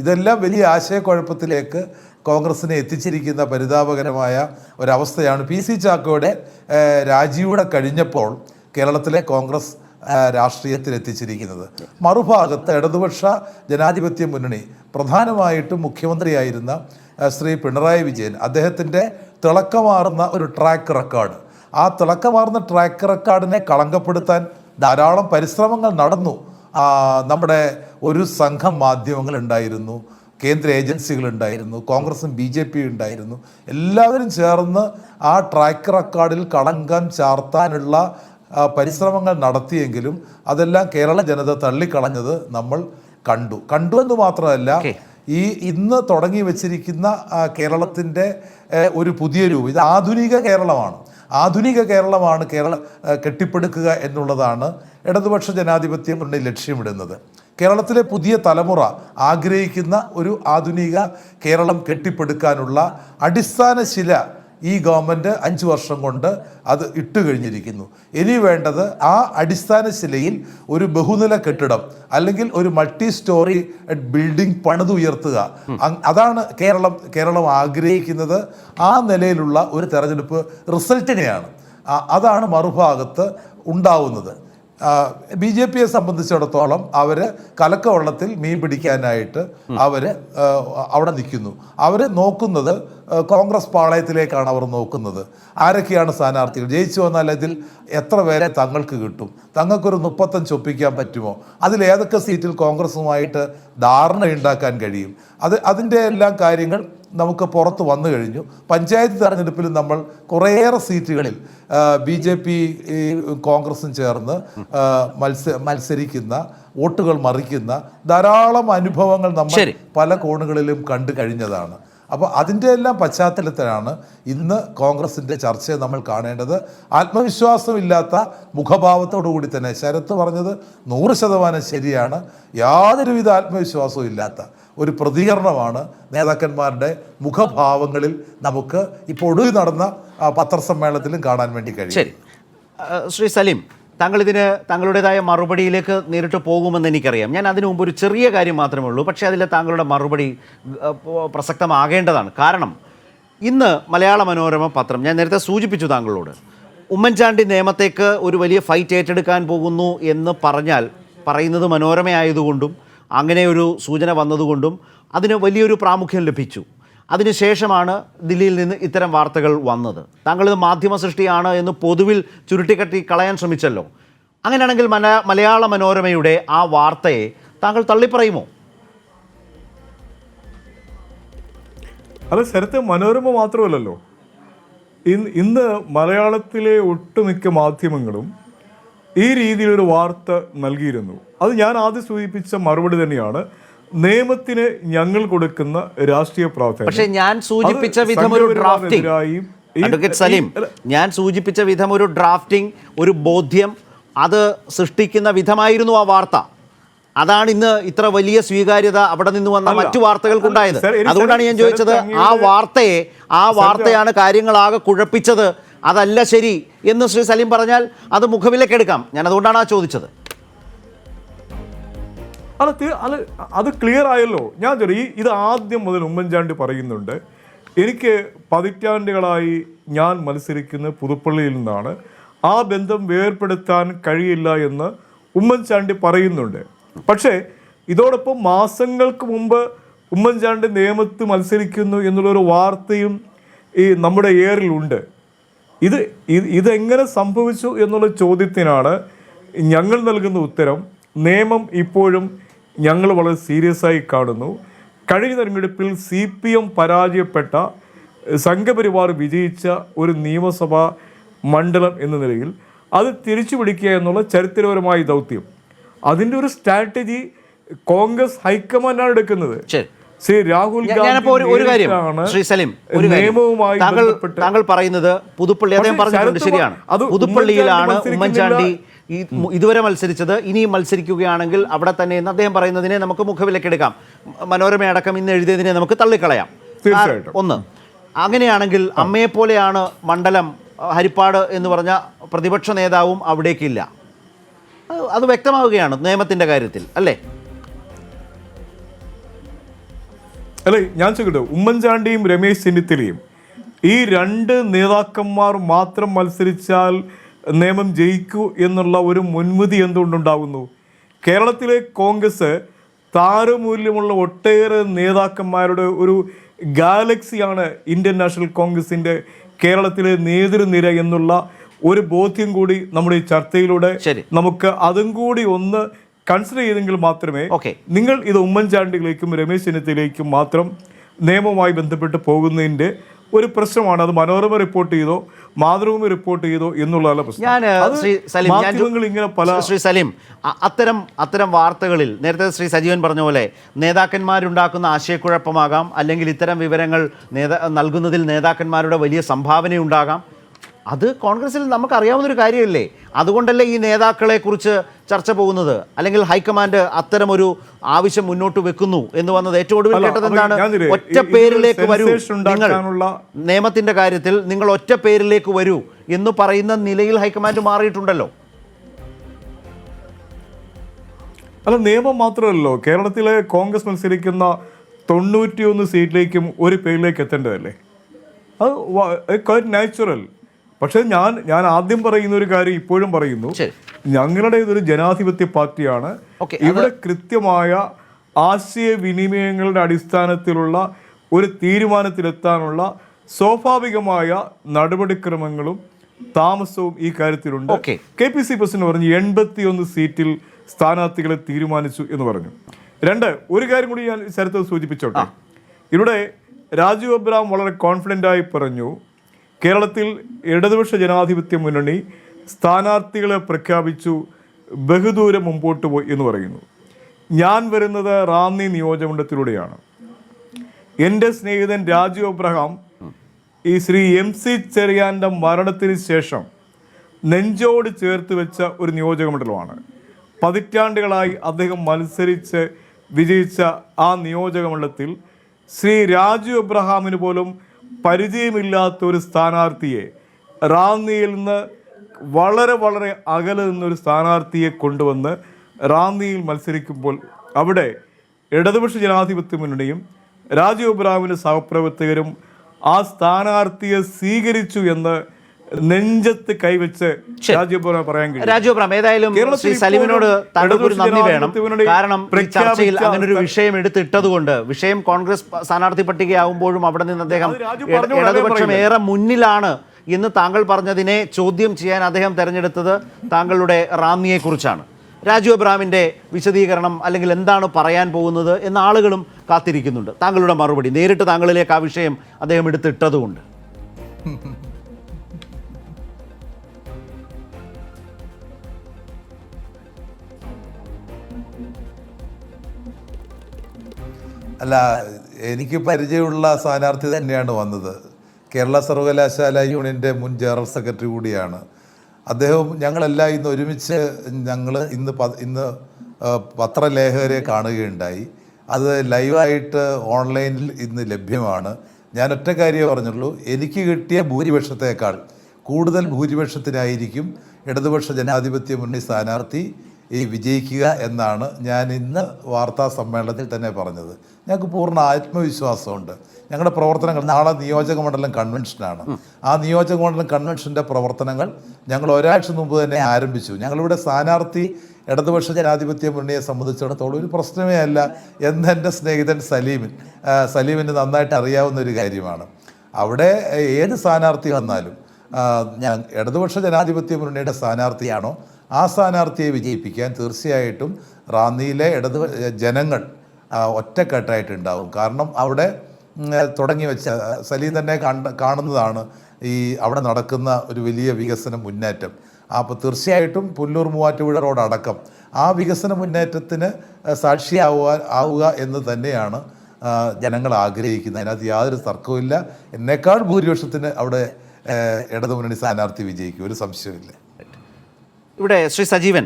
ഇതെല്ലാം വലിയ ആശയക്കുഴപ്പത്തിലേക്ക് കോൺഗ്രസിനെ എത്തിച്ചിരിക്കുന്ന പരിതാപകരമായ ഒരവസ്ഥയാണ് PC ചാക്കോയുടെ രാജിയുടെ കഴിഞ്ഞപ്പോൾ കേരളത്തിലെ കോൺഗ്രസ് രാഷ്ട്രീയത്തിൽ എത്തിച്ചിരിക്കുന്നത്. മറുഭാഗത്ത് ഇടതുപക്ഷ ജനാധിപത്യ മുന്നണി, പ്രധാനമായിട്ടും മുഖ്യമന്ത്രിയായിരുന്ന ശ്രീ പിണറായി വിജയൻ, അദ്ദേഹത്തിൻ്റെ തിളക്കമാർന്ന ഒരു ട്രാക്ക് റെക്കോർഡ്, ആ തിളക്കമാർന്ന ട്രാക്ക് റെക്കോർഡിനെ കളങ്കപ്പെടുത്താൻ ധാരാളം പരിശ്രമങ്ങൾ നടന്നു. നമ്മുടെ ഒരു സംഘം മാധ്യമങ്ങളുണ്ടായിരുന്നു, കേന്ദ്ര ഏജൻസികളുണ്ടായിരുന്നു, കോൺഗ്രസും BJP ഉണ്ടായിരുന്നു. എല്ലാവരും ചേർന്ന് ആ ട്രാക്ക് റെക്കോർഡിൽ കളങ്കം ചാർത്താനുള്ള പരിശ്രമങ്ങൾ നടത്തിയെങ്കിലും അതെല്ലാം കേരള ജനത തള്ളിക്കളഞ്ഞത് നമ്മൾ കണ്ടു എന്ന് മാത്രമല്ല, ഇന്ന് തുടങ്ങി വെച്ചിരിക്കുന്ന കേരളത്തിൻ്റെ ഒരു പുതിയ രൂപം, ഇത് ആധുനിക കേരളമാണ് കെട്ടിപ്പടുക്കുക എന്നുള്ളതാണ് ഇടതുപക്ഷ ജനാധിപത്യ മുന്നണി ലക്ഷ്യമിടുന്നത്. കേരളത്തിലെ പുതിയ തലമുറ ആഗ്രഹിക്കുന്ന ഒരു ആധുനിക കേരളം കെട്ടിപ്പടുക്കാനുള്ള അടിസ്ഥാന ശില ഈ ഗവൺമെൻറ് 5 വർഷം കൊണ്ട് അത് ഇട്ട് കഴിഞ്ഞിരിക്കുന്നു. ഇനി വേണ്ടത് ആ അടിസ്ഥാന ശിലയിൽ ഒരു ബഹുനില കെട്ടിടം അല്ലെങ്കിൽ ഒരു മൾട്ടി സ്റ്റോറി ബിൽഡിംഗ് പണിതുയർത്തുക. അതാണ് കേരളം ആഗ്രഹിക്കുന്നത്. ആ നിലയിലുള്ള ഒരു തെരഞ്ഞെടുപ്പ് റിസൾട്ടിനെയാണ്. അതാണ് മറുഭാഗത്ത് ഉണ്ടാവുന്നത്. BJPയെ സംബന്ധിച്ചിടത്തോളം അവർ കലക്കവെള്ളത്തിൽ മീൻ പിടിക്കാനായിട്ട് അവിടെ നിൽക്കുന്നു. അവർ നോക്കുന്നത് കോൺഗ്രസ് പാളയത്തിലേക്കാണ് അവർ നോക്കുന്നത്. ആരൊക്കെയാണ് സ്ഥാനാർത്ഥികൾ, ജയിച്ചു വന്നാൽ ഇതിൽ എത്ര പേരെ തങ്ങൾക്ക് കിട്ടും, തങ്ങൾക്കൊരു 35 ഒപ്പിക്കാൻ പറ്റുമോ, അതിലേതൊക്കെ സീറ്റിൽ കോൺഗ്രസുമായിട്ട് ധാരണയുണ്ടാക്കാൻ കഴിയും, അതിൻ്റെ എല്ലാ കാര്യങ്ങൾ നമുക്ക് പുറത്ത് വന്നു കഴിഞ്ഞു. പഞ്ചായത്ത് തെരഞ്ഞെടുപ്പിൽ നമ്മൾ കുറേയേറെ സീറ്റുകളിൽ BJP കോൺഗ്രസും ചേർന്ന് മത്സരിക്കുന്ന, വോട്ടുകൾ മറിക്കുന്ന ധാരാളം അനുഭവങ്ങൾ നമ്മൾ പല കോണുകളിലും കണ്ടു കഴിഞ്ഞതാണ്. അപ്പോൾ അതിൻ്റെ എല്ലാം പശ്ചാത്തലത്തിലാണ് ഇന്ന് കോൺഗ്രസിൻ്റെ ചർച്ചയെ നമ്മൾ കാണേണ്ടത്. ആത്മവിശ്വാസമില്ലാത്ത മുഖഭാവത്തോടു കൂടി തന്നെ ശരത്ത് പറഞ്ഞത് 100% ശരിയാണ്. യാതൊരുവിധ ആത്മവിശ്വാസവും ഇല്ലാത്ത ഒരു പ്രതികരണമാണ് നേതാക്കന്മാരുടെ മുഖഭാവങ്ങളിൽ നമുക്ക് ഇപ്പോൾ ഒടുവിൽ നടന്ന പത്രസമ്മേളനത്തിലും കാണാൻ വേണ്ടി കഴിയും. ശരി, ശ്രീ സലീം, താങ്കളുടേതായ മറുപടിയിലേക്ക് നേരിട്ട് പോകുമെന്ന് എനിക്കറിയാം. ഞാൻ അതിനു മുമ്പ് ഒരു ചെറിയ കാര്യം മാത്രമേ ഉള്ളൂ, പക്ഷേ അതിൽ താങ്കളുടെ മറുപടി പ്രസക്തമാകേണ്ടതാണ്. കാരണം ഇന്ന് മലയാള മനോരമ പത്രം, ഞാൻ നേരത്തെ സൂചിപ്പിച്ചു താങ്കളോട്, ഉമ്മൻചാണ്ടി നിയമത്തേക്ക് ഒരു വലിയ ഫൈറ്റ് ഏറ്റെടുക്കാൻ പോകുന്നു എന്ന് പറയുന്നത് മനോരമയായതുകൊണ്ടും അങ്ങനെ ഒരു സൂചന വന്നതുകൊണ്ടും അതിന് വലിയൊരു പ്രാമുഖ്യം ലഭിച്ചു. അതിനുശേഷമാണ് ദില്ലിയിൽ നിന്ന് ഇത്തരം വാർത്തകൾ വന്നത്. താങ്കളിത് മാധ്യമ സൃഷ്ടിയാണ് എന്ന് പൊതുവിൽ ചുരുട്ടിക്കട്ടി കളയാൻ ശ്രമിച്ചല്ലോ. അങ്ങനെയാണെങ്കിൽ മലയാള മനോരമയുടെ ആ വാർത്തയെ താങ്കൾ തള്ളിപ്പറയുമോ? അത് ശരത്തെ, മനോരമ മാത്രമല്ലല്ലോ, ഇന്ന് മലയാളത്തിലെ ഒട്ടുമിക്ക മാധ്യമങ്ങളും ഈ രീതിയിലൊരു വാർത്ത നൽകിയിരുന്നു. അത് ഞാൻ ആദ്യം സൂചിപ്പിച്ച മറുപടി തന്നെയാണ്. നിയമത്തിന് ഞങ്ങൾ കൊടുക്കുന്ന രാഷ്ട്രീയ പ്രാധാന്യം. പക്ഷേ ഞാൻ സൂചിപ്പിച്ച വിധം ഒരു ഡ്രാഫ്റ്റിംഗ്, അഡ്വക്കേറ്റ് സലീം, ഞാൻ സൂചിപ്പിച്ച വിധം ഒരു ഡ്രാഫ്റ്റിംഗ്, ഒരു ബോധ്യം അത് സൃഷ്ടിക്കുന്ന വിധമായിരുന്നു ആ വാർത്ത. അതാണ് ഇന്ന് ഇത്ര വലിയ സ്വീകാര്യത അവിടെ നിന്ന് വന്ന മറ്റു വാർത്തകൾക്കുണ്ടായത്. അതുകൊണ്ടാണ് ഞാൻ ചോദിച്ചത്, ആ വാർത്തയാണ് കാര്യങ്ങളാകെ കുഴപ്പിച്ചത്, അതല്ല ശരി എന്ന് ശ്രീ സലീം പറഞ്ഞാൽ അത് മുഖവിലക്കെടുക്കാം. ഞാൻ അതുകൊണ്ടാണ് ആ ചോദിച്ചത്. അത് ക്ലിയർ ആയല്ലോ. ഞാൻ ഇത് ആദ്യം മുതൽ ഉമ്മൻചാണ്ടി പറയുന്നുണ്ട്, എനിക്ക് പതിറ്റാണ്ടുകളായി ഞാൻ മത്സരിക്കുന്ന പുതുപ്പള്ളിയിൽ നിന്നാണ്, ആ ബന്ധം വേർപെടുത്താൻ കഴിയില്ല എന്ന് ഉമ്മൻചാണ്ടി പറയുന്നുണ്ട്. പക്ഷേ ഇതോടൊപ്പം മാസങ്ങൾക്ക് മുമ്പ് ഉമ്മൻചാണ്ടി നേമത്ത് മത്സരിക്കുന്നു എന്നുള്ളൊരു വാർത്തയും ഈ നമ്മുടെ എയറിലുണ്ട്. ഇതെങ്ങനെ സംഭവിച്ചു എന്നുള്ള ചോദ്യത്തിനാണ് ഞങ്ങൾ നൽകുന്ന ഉത്തരം. നിയമം ഇപ്പോഴും ഞങ്ങൾ വളരെ സീരിയസ് ആയി കാണുന്നു. കഴിഞ്ഞ തെരഞ്ഞെടുപ്പിൽ CPM പരാജയപ്പെട്ട സംഘപരിവാർ വിജയിച്ച ഒരു നിയമസഭാ മണ്ഡലം എന്ന നിലയിൽ അത് തിരിച്ചു പിടിക്കുക എന്നുള്ള ചരിത്രപരമായ ദൗത്യം, അതിൻ്റെ ഒരു സ്ട്രാറ്റജി കോൺഗ്രസ് ഹൈക്കമാൻഡാണ് എടുക്കുന്നത്. ശ്രീ രാഹുൽ ഒരു കാര്യം ശ്രീ സലീം, താങ്കൾ പറയുന്നത് പുതുപ്പള്ളി, അദ്ദേഹം പറഞ്ഞിട്ടുണ്ട് ശരിയാണ്, പുതുപ്പള്ളിയിലാണ് ഉമ്മൻചാണ്ടി ഇതുവരെ മത്സരിച്ചത്, ഇനിയും മത്സരിക്കുകയാണെങ്കിൽ അവിടെ തന്നെ എന്ന് അദ്ദേഹം പറയുന്നതിനെ നമുക്ക് മുഖവിലക്കെടുക്കാം. മനോരമ അടക്കം ഇന്ന് എഴുതിയതിനെ നമുക്ക് തള്ളിക്കളയാം. ഒന്ന്, അങ്ങനെയാണെങ്കിൽ അമ്മയെപ്പോലെയാണ് മണ്ഡലം ഹരിപ്പാട് എന്ന് പറഞ്ഞ പ്രതിപക്ഷ നേതാവും അവിടേക്കില്ല, അത് വ്യക്തമാവുകയാണ് നിയമത്തിൻ്റെ കാര്യത്തിൽ, അല്ലേ? ഞാൻ ചോദിക്കട്ടെ, ഉമ്മൻചാണ്ടിയും രമേശ് ചെന്നിത്തലയും ഈ രണ്ട് നേതാക്കന്മാർ മാത്രം മത്സരിച്ചാൽ നിയമം ജയിക്കൂ എന്നുള്ള ഒരു മുൻവിധി എന്തുകൊണ്ടുണ്ടാകുന്നു? കേരളത്തിലെ കോൺഗ്രസ് താരമൂല്യമുള്ള ഒട്ടേറെ നേതാക്കന്മാരുടെ ഒരു ഗാലക്സിയാണ് ഇന്ത്യൻ നാഷണൽ കോൺഗ്രസിൻ്റെ കേരളത്തിലെ നേതൃനിര എന്നുള്ള ഒരു ബോധ്യം കൂടി നമ്മുടെ ഈ ചർച്ചയിലൂടെ നമുക്ക് അതും കൂടി ഒന്ന് കൺസിഡർ ചെയ്തെങ്കിൽ മാത്രമേ നിങ്ങൾ ഇത് ഉമ്മൻചാണ്ടിയിലേക്കും രമേശ് ചെന്നിത്തലയിലേക്കും മാത്രം നിയമവുമായി ബന്ധപ്പെട്ട് പോകുന്നതിൻ്റെ ഒരു പ്രശ്നമാണ്. അത് മനോരമ റിപ്പോർട്ട് ചെയ്തോ മാതൃഭൂമി റിപ്പോർട്ട് ചെയ്തോ എന്നുള്ളതല്ല പ്രശ്നം. മാധ്യമങ്ങൾ ഇങ്ങനെ ശ്രീ സലീം, അത്തരം വാർത്തകളിൽ നേരത്തെ ശ്രീ സജീവൻ പറഞ്ഞ പോലെ നേതാക്കന്മാരുണ്ടാക്കുന്ന ആശയക്കുഴപ്പമാകാം, അല്ലെങ്കിൽ ഇത്തരം വിവരങ്ങൾ നൽകുന്നതിൽ നേതാക്കന്മാരുടെ വലിയ സംഭാവനയുണ്ടാകാം. അത് കോൺഗ്രസിൽ നമുക്കറിയാവുന്നൊരു കാര്യമല്ലേ? അതുകൊണ്ടല്ലേ ഈ നേതാക്കളെക്കുറിച്ച് ചർച്ച പോകുന്നത്, അല്ലെങ്കിൽ ഹൈക്കമാൻഡ് അത്തരമൊരു ആവശ്യം മുന്നോട്ട് വെക്കുന്നു എന്ന് വന്നത്. ഏറ്റവും ഒടുവിൽ കേട്ടത് എന്താണ്? ഒറ്റ പേരിലേക്ക് വരൂ, നിങ്ങൾ നിയമത്തിന്റെ കാര്യത്തിൽ നിങ്ങൾ ഒറ്റ പേരിലേക്ക് വരൂ എന്ന് പറയുന്ന നിലയിൽ ഹൈക്കമാൻഡ് മാറിയിട്ടുണ്ടല്ലോ. അല്ല, നിയമം മാത്രമല്ലോ, കേരളത്തിലെ കോൺഗ്രസ് മത്സരിക്കുന്ന 91 സീറ്റിലേക്കും ഒരു പേരിലേക്ക് എത്തേണ്ടതല്ലേ? അത് ക്വൈറ്റ് നാച്ചുറൽ. പക്ഷേ ഞാൻ ആദ്യം പറയുന്ന ഒരു കാര്യം ഇപ്പോഴും പറയുന്നു, ഞങ്ങളുടെ ഇതൊരു ജനാധിപത്യ പാർട്ടിയാണ്. ഇവിടെ കൃത്യമായ ആശയവിനിമയങ്ങളുടെ അടിസ്ഥാനത്തിലുള്ള ഒരു തീരുമാനത്തിലെത്താനുള്ള സ്വാഭാവികമായ നടപടിക്രമങ്ങളും താമസവും ഈ കാര്യത്തിലുണ്ട്. KPC പ്രസിഡന്റ് പറഞ്ഞു 81 സീറ്റിൽ സ്ഥാനാർത്ഥികളെ തീരുമാനിച്ചു എന്ന് പറഞ്ഞു. ഒരു കാര്യം കൂടി ഞാൻ ചരിത്രം സൂചിപ്പിച്ചോട്ടെ. ഇവിടെ രാജീവ് അബ്രഹാം വളരെ കോൺഫിഡൻ്റായി പറഞ്ഞു, കേരളത്തിൽ ഇടതുപക്ഷ ജനാധിപത്യ മുന്നണി സ്ഥാനാർത്ഥികളെ പ്രഖ്യാപിച്ചു, ബഹുദൂരം മുമ്പോട്ട് പോയി എന്ന് പറയുന്നു. ഞാൻ വരുന്നത് റാന്നി നിയോജകമണ്ഡലത്തിലൂടെയാണ്. എൻ്റെ സ്നേഹിതൻ രാജീവ് അബ്രഹാം ഈ ശ്രീ MC ചെറിയാൻ്റെ മരണത്തിന് ശേഷം നെഞ്ചോട് ചേർത്ത് വെച്ച ഒരു നിയോജകമണ്ഡലമാണ്. പതിറ്റാണ്ടുകളായി അദ്ദേഹം മത്സരിച്ച് വിജയിച്ച ആ നിയോജകമണ്ഡലത്തിൽ ശ്രീ രാജീവ് അബ്രഹാമിന് പോലും പരിചയമില്ലാത്ത ഒരു സ്ഥാനാർത്ഥിയെ, റാന്നിയിൽ നിന്ന് വളരെ വളരെ അകലെ നിന്നൊരു സ്ഥാനാർത്ഥിയെ കൊണ്ടുവന്ന് റാന്നിയിൽ മത്സരിക്കുമ്പോൾ അവിടെ ഇടതുപക്ഷ ജനാധിപത്യ മുന്നണിയും രാജീവ് അബ്രഹാമിൻ്റെ സഹപ്രവർത്തകരും ആ സ്ഥാനാർത്ഥിയെ സ്വീകരിച്ചു എന്ന് നെഞ്ചത്ത് കൈവച്ച് രാജീവ് അബ്രഹാം പറയാൻ കഴിയും. രാജീവ് അബ്രഹാം, ഏതായാലും ശ്രീ സലീമിനോട് താങ്കൾക്ക് ഒരു നന്ദി വേണം. കാരണം ചർച്ചയിൽ അങ്ങനെ ഒരു വിഷയം എടുത്തിട്ടതുകൊണ്ട്, വിഷയം കോൺഗ്രസ് സ്ഥാനാർത്ഥി പട്ടികയാവുമ്പോഴും അവിടെ നിന്ന് അദ്ദേഹം ഇടതുപക്ഷം ഏറെ മുന്നിലാണ് എന്ന് താങ്കൾ പറഞ്ഞതിനെ ചോദ്യം ചെയ്യാൻ അദ്ദേഹം തെരഞ്ഞെടുത്തത് താങ്കളുടെ റാന്നിയെക്കുറിച്ചാണ്. രാജീവ് അബ്രഹാമിൻ്റെ വിശദീകരണം, അല്ലെങ്കിൽ എന്താണ് പറയാൻ പോകുന്നത് എന്ന ആളുകളും കാത്തിരിക്കുന്നുണ്ട്. താങ്കളുടെ മറുപടി നേരിട്ട് താങ്കളിലേക്ക് ആ വിഷയം അദ്ദേഹം എടുത്തിട്ടതുകൊണ്ട്. അല്ല, എനിക്ക് പരിചയമുള്ള സ്ഥാനാർത്ഥി തന്നെയാണ് വന്നത്. കേരള സർവകലാശാല യൂണിയൻ്റെ മുൻ ജനറൽ സെക്രട്ടറി കൂടിയാണ് അദ്ദേഹം. ഞങ്ങളെല്ലാം ഇന്ന് ഒരുമിച്ച് ഇന്ന് പത്രലേഖകരെ കാണുകയുണ്ടായി. അത് ലൈവായിട്ട് ഓൺലൈനിൽ ഇന്ന് ലഭ്യമാണ്. ഞാൻ ഒറ്റ കാര്യമേ പറഞ്ഞുള്ളൂ, എനിക്ക് കിട്ടിയ ഭൂരിപക്ഷത്തേക്കാൾ കൂടുതൽ ഭൂരിപക്ഷത്തിനായിരിക്കും ഇടതുപക്ഷ ജനാധിപത്യ മുന്നണി സ്ഥാനാർത്ഥി വിജയിക്കുക എന്നാണ് ഞാൻ ഇന്ന് വാർത്താ സമ്മേളനത്തിൽ തന്നെ പറഞ്ഞത്. ഞങ്ങൾക്ക് പൂർണ്ണ ആത്മവിശ്വാസമുണ്ട്. ഞങ്ങളുടെ പ്രവർത്തനങ്ങൾ, നാളെ നിയോജക മണ്ഡലം കൺവെൻഷനാണ്. ആ നിയോജക മണ്ഡലം കൺവെൻഷൻ്റെ പ്രവർത്തനങ്ങൾ ഞങ്ങൾ ഒരാഴ്ച മുമ്പ് തന്നെ ആരംഭിച്ചു. ഞങ്ങളിവിടെ സ്ഥാനാർത്ഥി ഇടതുപക്ഷ ജനാധിപത്യ മുന്നണിയെ സംബന്ധിച്ചിടത്തോളം ഒരു പ്രശ്നമേ അല്ല എന്ന് എൻ്റെ സ്നേഹിതൻ സലീമിന് നന്നായിട്ട് അറിയാവുന്ന ഒരു കാര്യമാണ്. അവിടെ ഏത് സ്ഥാനാർത്ഥി വന്നാലും ഞാൻ ഇടതുപക്ഷ ജനാധിപത്യ മുന്നണിയുടെ സ്ഥാനാർത്ഥിയാണോ ആ സ്ഥാനാർത്ഥിയെ വിജയിപ്പിക്കാൻ തീർച്ചയായിട്ടും റാന്നിയിലെ ജനങ്ങൾ ഒറ്റക്കെട്ടായിട്ടുണ്ടാവും. കാരണം അവിടെ തുടങ്ങി വെച്ച സലീം തന്നെ കാണുന്നതാണ് ഈ അവിടെ നടക്കുന്ന ഒരു വലിയ വികസന മുന്നേറ്റം. അപ്പോൾ തീർച്ചയായിട്ടും പുല്ലൂർ മൂവാറ്റുപുഴ റോഡ് അടക്കം ആ വികസന മുന്നേറ്റത്തിന് സാക്ഷിയാവുക എന്ന് തന്നെയാണ് ജനങ്ങൾ ആഗ്രഹിക്കുന്നത്. അതിനകത്ത് യാതൊരു തർക്കവുമില്ല. എന്നേക്കാൾ ഭൂരിപക്ഷത്തിന് അവിടെ ഇടതുമുന്നണി സ്ഥാനാർത്ഥി വിജയിക്കും, ഒരു സംശയമില്ല. ഇവിടെ ശ്രീ സജീവൻ,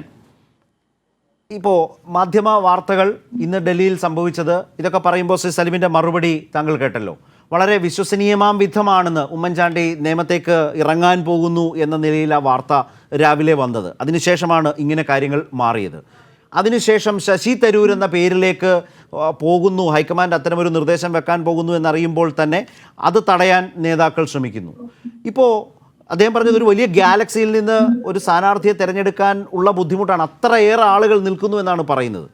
ഇപ്പോൾ മാധ്യമ വാർത്തകൾ ഇന്ന് ഡൽഹിയിൽ സംഭവിച്ചത് ഇതൊക്കെ പറയുമ്പോൾ ശ്രീ സലീമിൻ്റെ മറുപടി താങ്കൾ കേട്ടല്ലോ. വളരെ വിശ്വസനീയമാം വിധമാണെന്ന് ഉമ്മൻചാണ്ടി നിയമത്തേക്ക് ഇറങ്ങാൻ പോകുന്നു എന്ന നിലയിൽ ആ വാർത്ത രാവിലെ വന്നത്. അതിനുശേഷമാണ് ഇങ്ങനെ കാര്യങ്ങൾ മാറിയത്. അതിനുശേഷം ശശി തരൂർ എന്ന പേരിലേക്ക് പോകുന്നു, ഹൈക്കമാൻഡ് അത്തരമൊരു നിർദ്ദേശം വെക്കാൻ പോകുന്നു എന്നറിയുമ്പോൾ തന്നെ അത് തടയാൻ നേതാക്കൾ ശ്രമിക്കുന്നു. ഇപ്പോൾ അദ്ദേഹം പറഞ്ഞത് ഒരു വലിയ ഗാലക്സിയിൽ നിന്ന് ഒരു സ്ഥാനാർത്ഥിയെ തിരഞ്ഞെടുക്കാൻ ഉള്ള ബുദ്ധിമുട്ടാണ്, അത്രയേറെ ആളുകൾ നിൽക്കുന്നു എന്നാണ് പറയുന്നത്.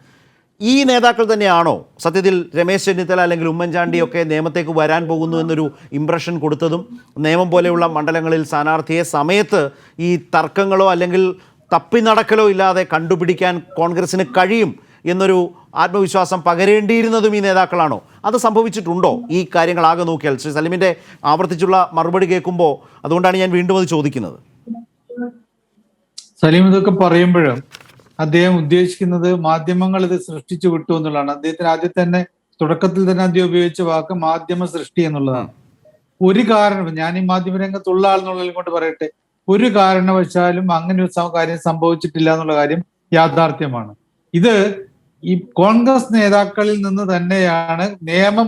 ഈ നേതാക്കൾ തന്നെയാണോ സത്യത്തിൽ രമേശ് ചെന്നിത്തല അല്ലെങ്കിൽ ഉമ്മൻചാണ്ടിയൊക്കെ നിയമത്തേക്ക് വരാൻ പോകുന്നു എന്നൊരു ഇംപ്രഷൻ കൊടുത്തതും നിയമം പോലെയുള്ള മണ്ഡലങ്ങളിൽ സ്ഥാനാർത്ഥിയെ സമയത്ത് ഈ തർക്കങ്ങളോ അല്ലെങ്കിൽ തപ്പിനടക്കലോ ഇല്ലാതെ കണ്ടുപിടിക്കാൻ കോൺഗ്രസിന് കഴിയും എന്നൊരു ആത്മവിശ്വാസം പകരേണ്ടിയിരുന്നതും ഈ നേതാക്കളാണോ? അത് സംഭവിച്ചിട്ടുണ്ടോ ഈ കാര്യങ്ങളാകെ നോക്കിയാൽ? ശ്രീ സലീമിൻ്റെ ആവർത്തിച്ചുള്ള മറുപടി കേൾക്കുമ്പോൾ അതുകൊണ്ടാണ് ഞാൻ വീണ്ടും അത് ചോദിക്കുന്നത്. സലീം ഇതൊക്കെ പറയുമ്പോഴും അദ്ദേഹം ഉദ്ദേശിക്കുന്നത് മാധ്യമങ്ങൾ ഇത് സൃഷ്ടിച്ചു വിട്ടു എന്നുള്ളതാണ്. അദ്ദേഹത്തിന് ആദ്യം തന്നെ തുടക്കത്തിൽ തന്നെ അദ്ദേഹം ഉപയോഗിച്ച വാക്ക് മാധ്യമ സൃഷ്ടി എന്നുള്ളതാണ്. ഒരു കാരണം, ഞാൻ ഈ മാധ്യമരംഗത്തുള്ള ആളെന്നുള്ളതിൽ കൊണ്ട് പറയട്ടെ, ഒരു കാരണവശാലും അങ്ങനെ ഒരു കാര്യം സംഭവിച്ചിട്ടില്ല എന്നുള്ള കാര്യം യാഥാർത്ഥ്യമാണ്. ഇത് ഈ കോൺഗ്രസ് നേതാക്കളിൽ നിന്ന് തന്നെയാണ് നിയമം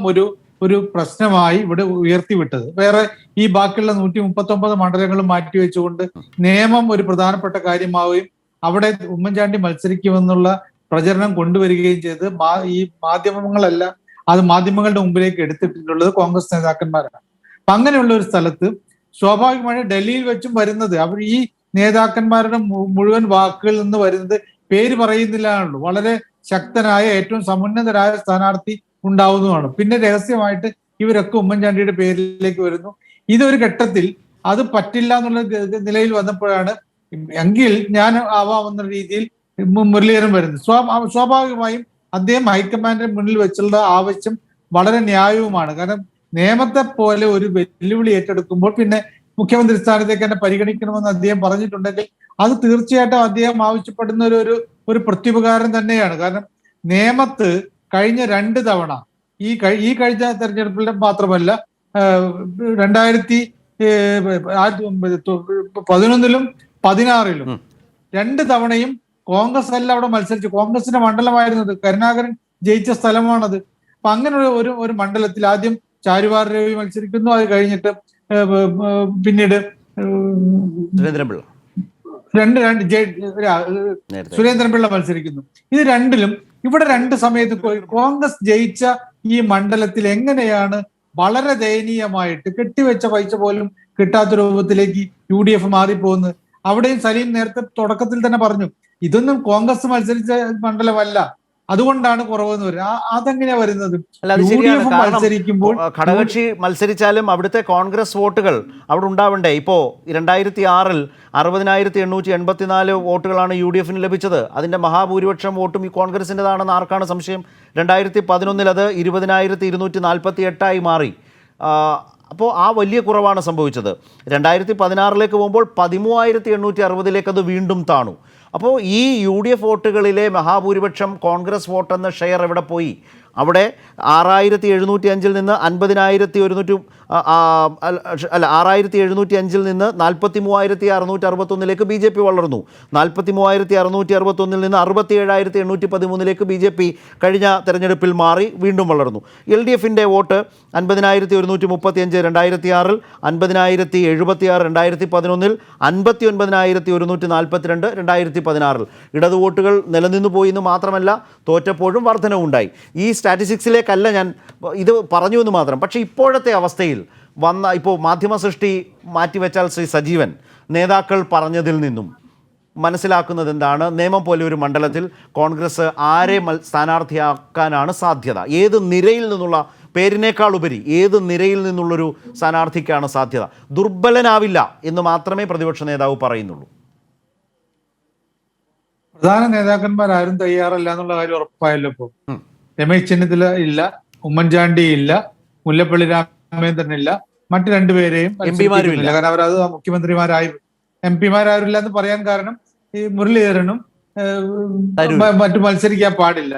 ഒരു പ്രശ്നമായി ഇവിടെ ഉയർത്തിവിട്ടത്. വേറെ ഈ ബാക്കിയുള്ള 139 മണ്ഡലങ്ങളും മാറ്റിവെച്ചുകൊണ്ട് നിയമം ഒരു പ്രധാനപ്പെട്ട കാര്യമാവുകയും അവിടെ ഉമ്മൻചാണ്ടി മത്സരിക്കുമെന്നുള്ള പ്രചരണം കൊണ്ടുവരികയും ചെയ്ത് ഈ മാധ്യമങ്ങളല്ല, അത് മാധ്യമങ്ങളുടെ മുമ്പിലേക്ക് എടുത്തിട്ടുള്ളത് കോൺഗ്രസ് നേതാക്കന്മാരാണ്. അപ്പൊ അങ്ങനെയുള്ള ഒരു സ്ഥലത്ത് സ്വാഭാവികമായി ഡൽഹിയിൽ വെച്ചും വരുന്നത് അവർ ഈ നേതാക്കന്മാരുടെ മുഴുവൻ വാക്കുകളിൽ നിന്ന് വരുന്നത് പേര് പറയുന്നില്ലാണുള്ളൂ. വളരെ ശക്തനായ ഏറ്റവും സമുന്നതരായ സ്ഥാനാർത്ഥി ഉണ്ടാവുന്നതാണ്. പിന്നെ രഹസ്യമായിട്ട് ഇവരൊക്കെ ഉമ്മൻചാണ്ടിയുടെ പേരിലേക്ക് വരുന്നു. ഇതൊരു ഘട്ടത്തിൽ അത് പറ്റില്ല എന്നുള്ള നിലയിൽ വന്നപ്പോഴാണ് എങ്കിൽ ഞാൻ ആവാമെന്ന രീതിയിൽ മുരളീധരൻ വരുന്നത്. സ്വാഭാവികമായും അദ്ദേഹം ഹൈക്കമാൻഡിന് മുന്നിൽ വെച്ചുള്ള ആവശ്യം വളരെ ന്യായവുമാണ്. കാരണം നിയമത്തെ പോലെ ഒരു വെല്ലുവിളി ഏറ്റെടുക്കുമ്പോൾ പിന്നെ മുഖ്യമന്ത്രി സ്ഥാനത്തേക്ക് തന്നെ പരിഗണിക്കണമെന്ന് അദ്ദേഹം പറഞ്ഞിട്ടുണ്ടെങ്കിൽ അത് തീർച്ചയായിട്ടും അദ്ദേഹം ആവശ്യപ്പെടുന്ന ഒരു പ്രത്യുപകാരം തന്നെയാണ്. കാരണം നിയമത്ത് കഴിഞ്ഞ 2 തവണ ഈ കഴിഞ്ഞ തെരഞ്ഞെടുപ്പിൽ മാത്രമല്ല 2011-ലും 2016-ലും 2 തവണയും കോൺഗ്രസ് അല്ല അവിടെ മത്സരിച്ചു. കോൺഗ്രസിന്റെ മണ്ഡലമായിരുന്നത്, കരുണാകരൻ ജയിച്ച സ്ഥലമാണത്. അപ്പൊ അങ്ങനെ ഒരു മണ്ഡലത്തിൽ ആദ്യം ചാരുവാർ രവി മത്സരിക്കുന്നു, അത് കഴിഞ്ഞിട്ട് പിന്നീട് സുരേന്ദ്രൻപിള്ള മത്സരിക്കുന്നു. ഇത് രണ്ടിലും ഇവിടെ 2 സമയത്ത് കോൺഗ്രസ് ജയിച്ച ഈ മണ്ഡലത്തിൽ എങ്ങനെയാണ് വളരെ ദയനീയമായിട്ട് കെട്ടിവെച്ച പൈസ പോലും കിട്ടാത്ത രൂപത്തിലേക്ക് UDF മാറിപ്പോകുന്നത്? അവിടെയും സലീം നേരത്തെ തുടക്കത്തിൽ തന്നെ പറഞ്ഞു, ഇതൊന്നും കോൺഗ്രസ് മത്സരിച്ച മണ്ഡലമല്ല, അതുകൊണ്ടാണ് കുറവെന്ന് വരുന്നത്. അതെങ്ങനെയാ വരുന്നത്? മത്സരിക്കുമ്പോൾ ഘടകകക്ഷി മത്സരിച്ചാലും അവിടുത്തെ കോൺഗ്രസ് വോട്ടുകൾ അവിടെ ഉണ്ടാവണ്ടേ? ഇപ്പോൾ 2006-ൽ 60,884 വോട്ടുകളാണ് UDFന് ലഭിച്ചത്. അതിൻ്റെ മഹാഭൂരിപക്ഷം വോട്ടും ഈ കോൺഗ്രസിൻ്റെതാണെന്ന് ആർക്കാണ് സംശയം? 2011-ൽ അത് 20,248 മാറി. അപ്പോൾ ആ വലിയ കുറവാണ് സംഭവിച്ചത്. 2016-ലേക്ക് പോകുമ്പോൾ 13,860 അത് വീണ്ടും താണു. അപ്പോൾ ഈ UDF വോട്ടുകളിലെ മഹാഭൂരിപക്ഷം കോൺഗ്രസ് വോട്ടെന്ന ഷെയർ എവിടെ പോയി? അവിടെ 6,705-ൽ നിന്ന് 50,100 അല്ല 6705 നിന്ന് 43,661 ബി ജെ പി വളർന്നു. 43,661 നിന്ന് 67,813 ബി ജെ പി കഴിഞ്ഞ തെരഞ്ഞെടുപ്പിൽ മാറി വീണ്ടും വളർന്നു. LDFിൻ്റെ വോട്ട് 50,135 2006, 50,076 2011, 59,142 2016. ഇടതു വോട്ടുകൾ നിലനിന്നു പോയി എന്ന് മാത്രമല്ല തോറ്റപ്പോഴും വർധനവുണ്ടായി. ഈ സ്റ്റാറ്റിസ്റ്റിക്സിലേക്കല്ല ഞാൻ ഇത് പറഞ്ഞു എന്ന് മാത്രം. പക്ഷേ ഇപ്പോഴത്തെ അവസ്ഥയിൽ ഇപ്പോൾ മാധ്യമ സൃഷ്ടി മാറ്റിവെച്ചാൽ ശ്രീ സജീവൻ, നേതാക്കൾ പറഞ്ഞതിൽ നിന്നും മനസ്സിലാക്കുന്നത് എന്താണ്? നിയമം പോലെ ഒരു മണ്ഡലത്തിൽ കോൺഗ്രസ് ആരെ സ്ഥാനാർത്ഥിയാക്കാനാണ് സാധ്യത? ഏത് നിരയിൽ നിന്നുള്ള, പേരിനേക്കാൾ ഉപരി ഏത് നിരയിൽ നിന്നുള്ളൊരു സ്ഥാനാർത്ഥിക്കാണ് സാധ്യത? ദുർബലനാവില്ല എന്ന് മാത്രമേ പ്രതിപക്ഷ നേതാവ് പറയുന്നുള്ളൂ. പ്രധാന നേതാക്കന്മാരാരും തയ്യാറല്ല എന്നുള്ള കാര്യം ഉറപ്പായല്ലോ. ഇപ്പോൾ രമേശ് ചെന്നിത്തല ഇല്ല, ഉമ്മൻചാണ്ടി ഇല്ല, മുല്ലപ്പള്ളി രാമചന്ദ്രൻ ഇല്ല, മറ്റു രണ്ടുപേരെയും എംപിമാരുമില്ല. കാരണം അവരത് മുഖ്യമന്ത്രിമാരായി എംപിമാരാരില്ല എന്ന് പറയാൻ കാരണം ഈ മുരളീധരനും മറ്റു മത്സരിക്കാൻ പാടില്ല,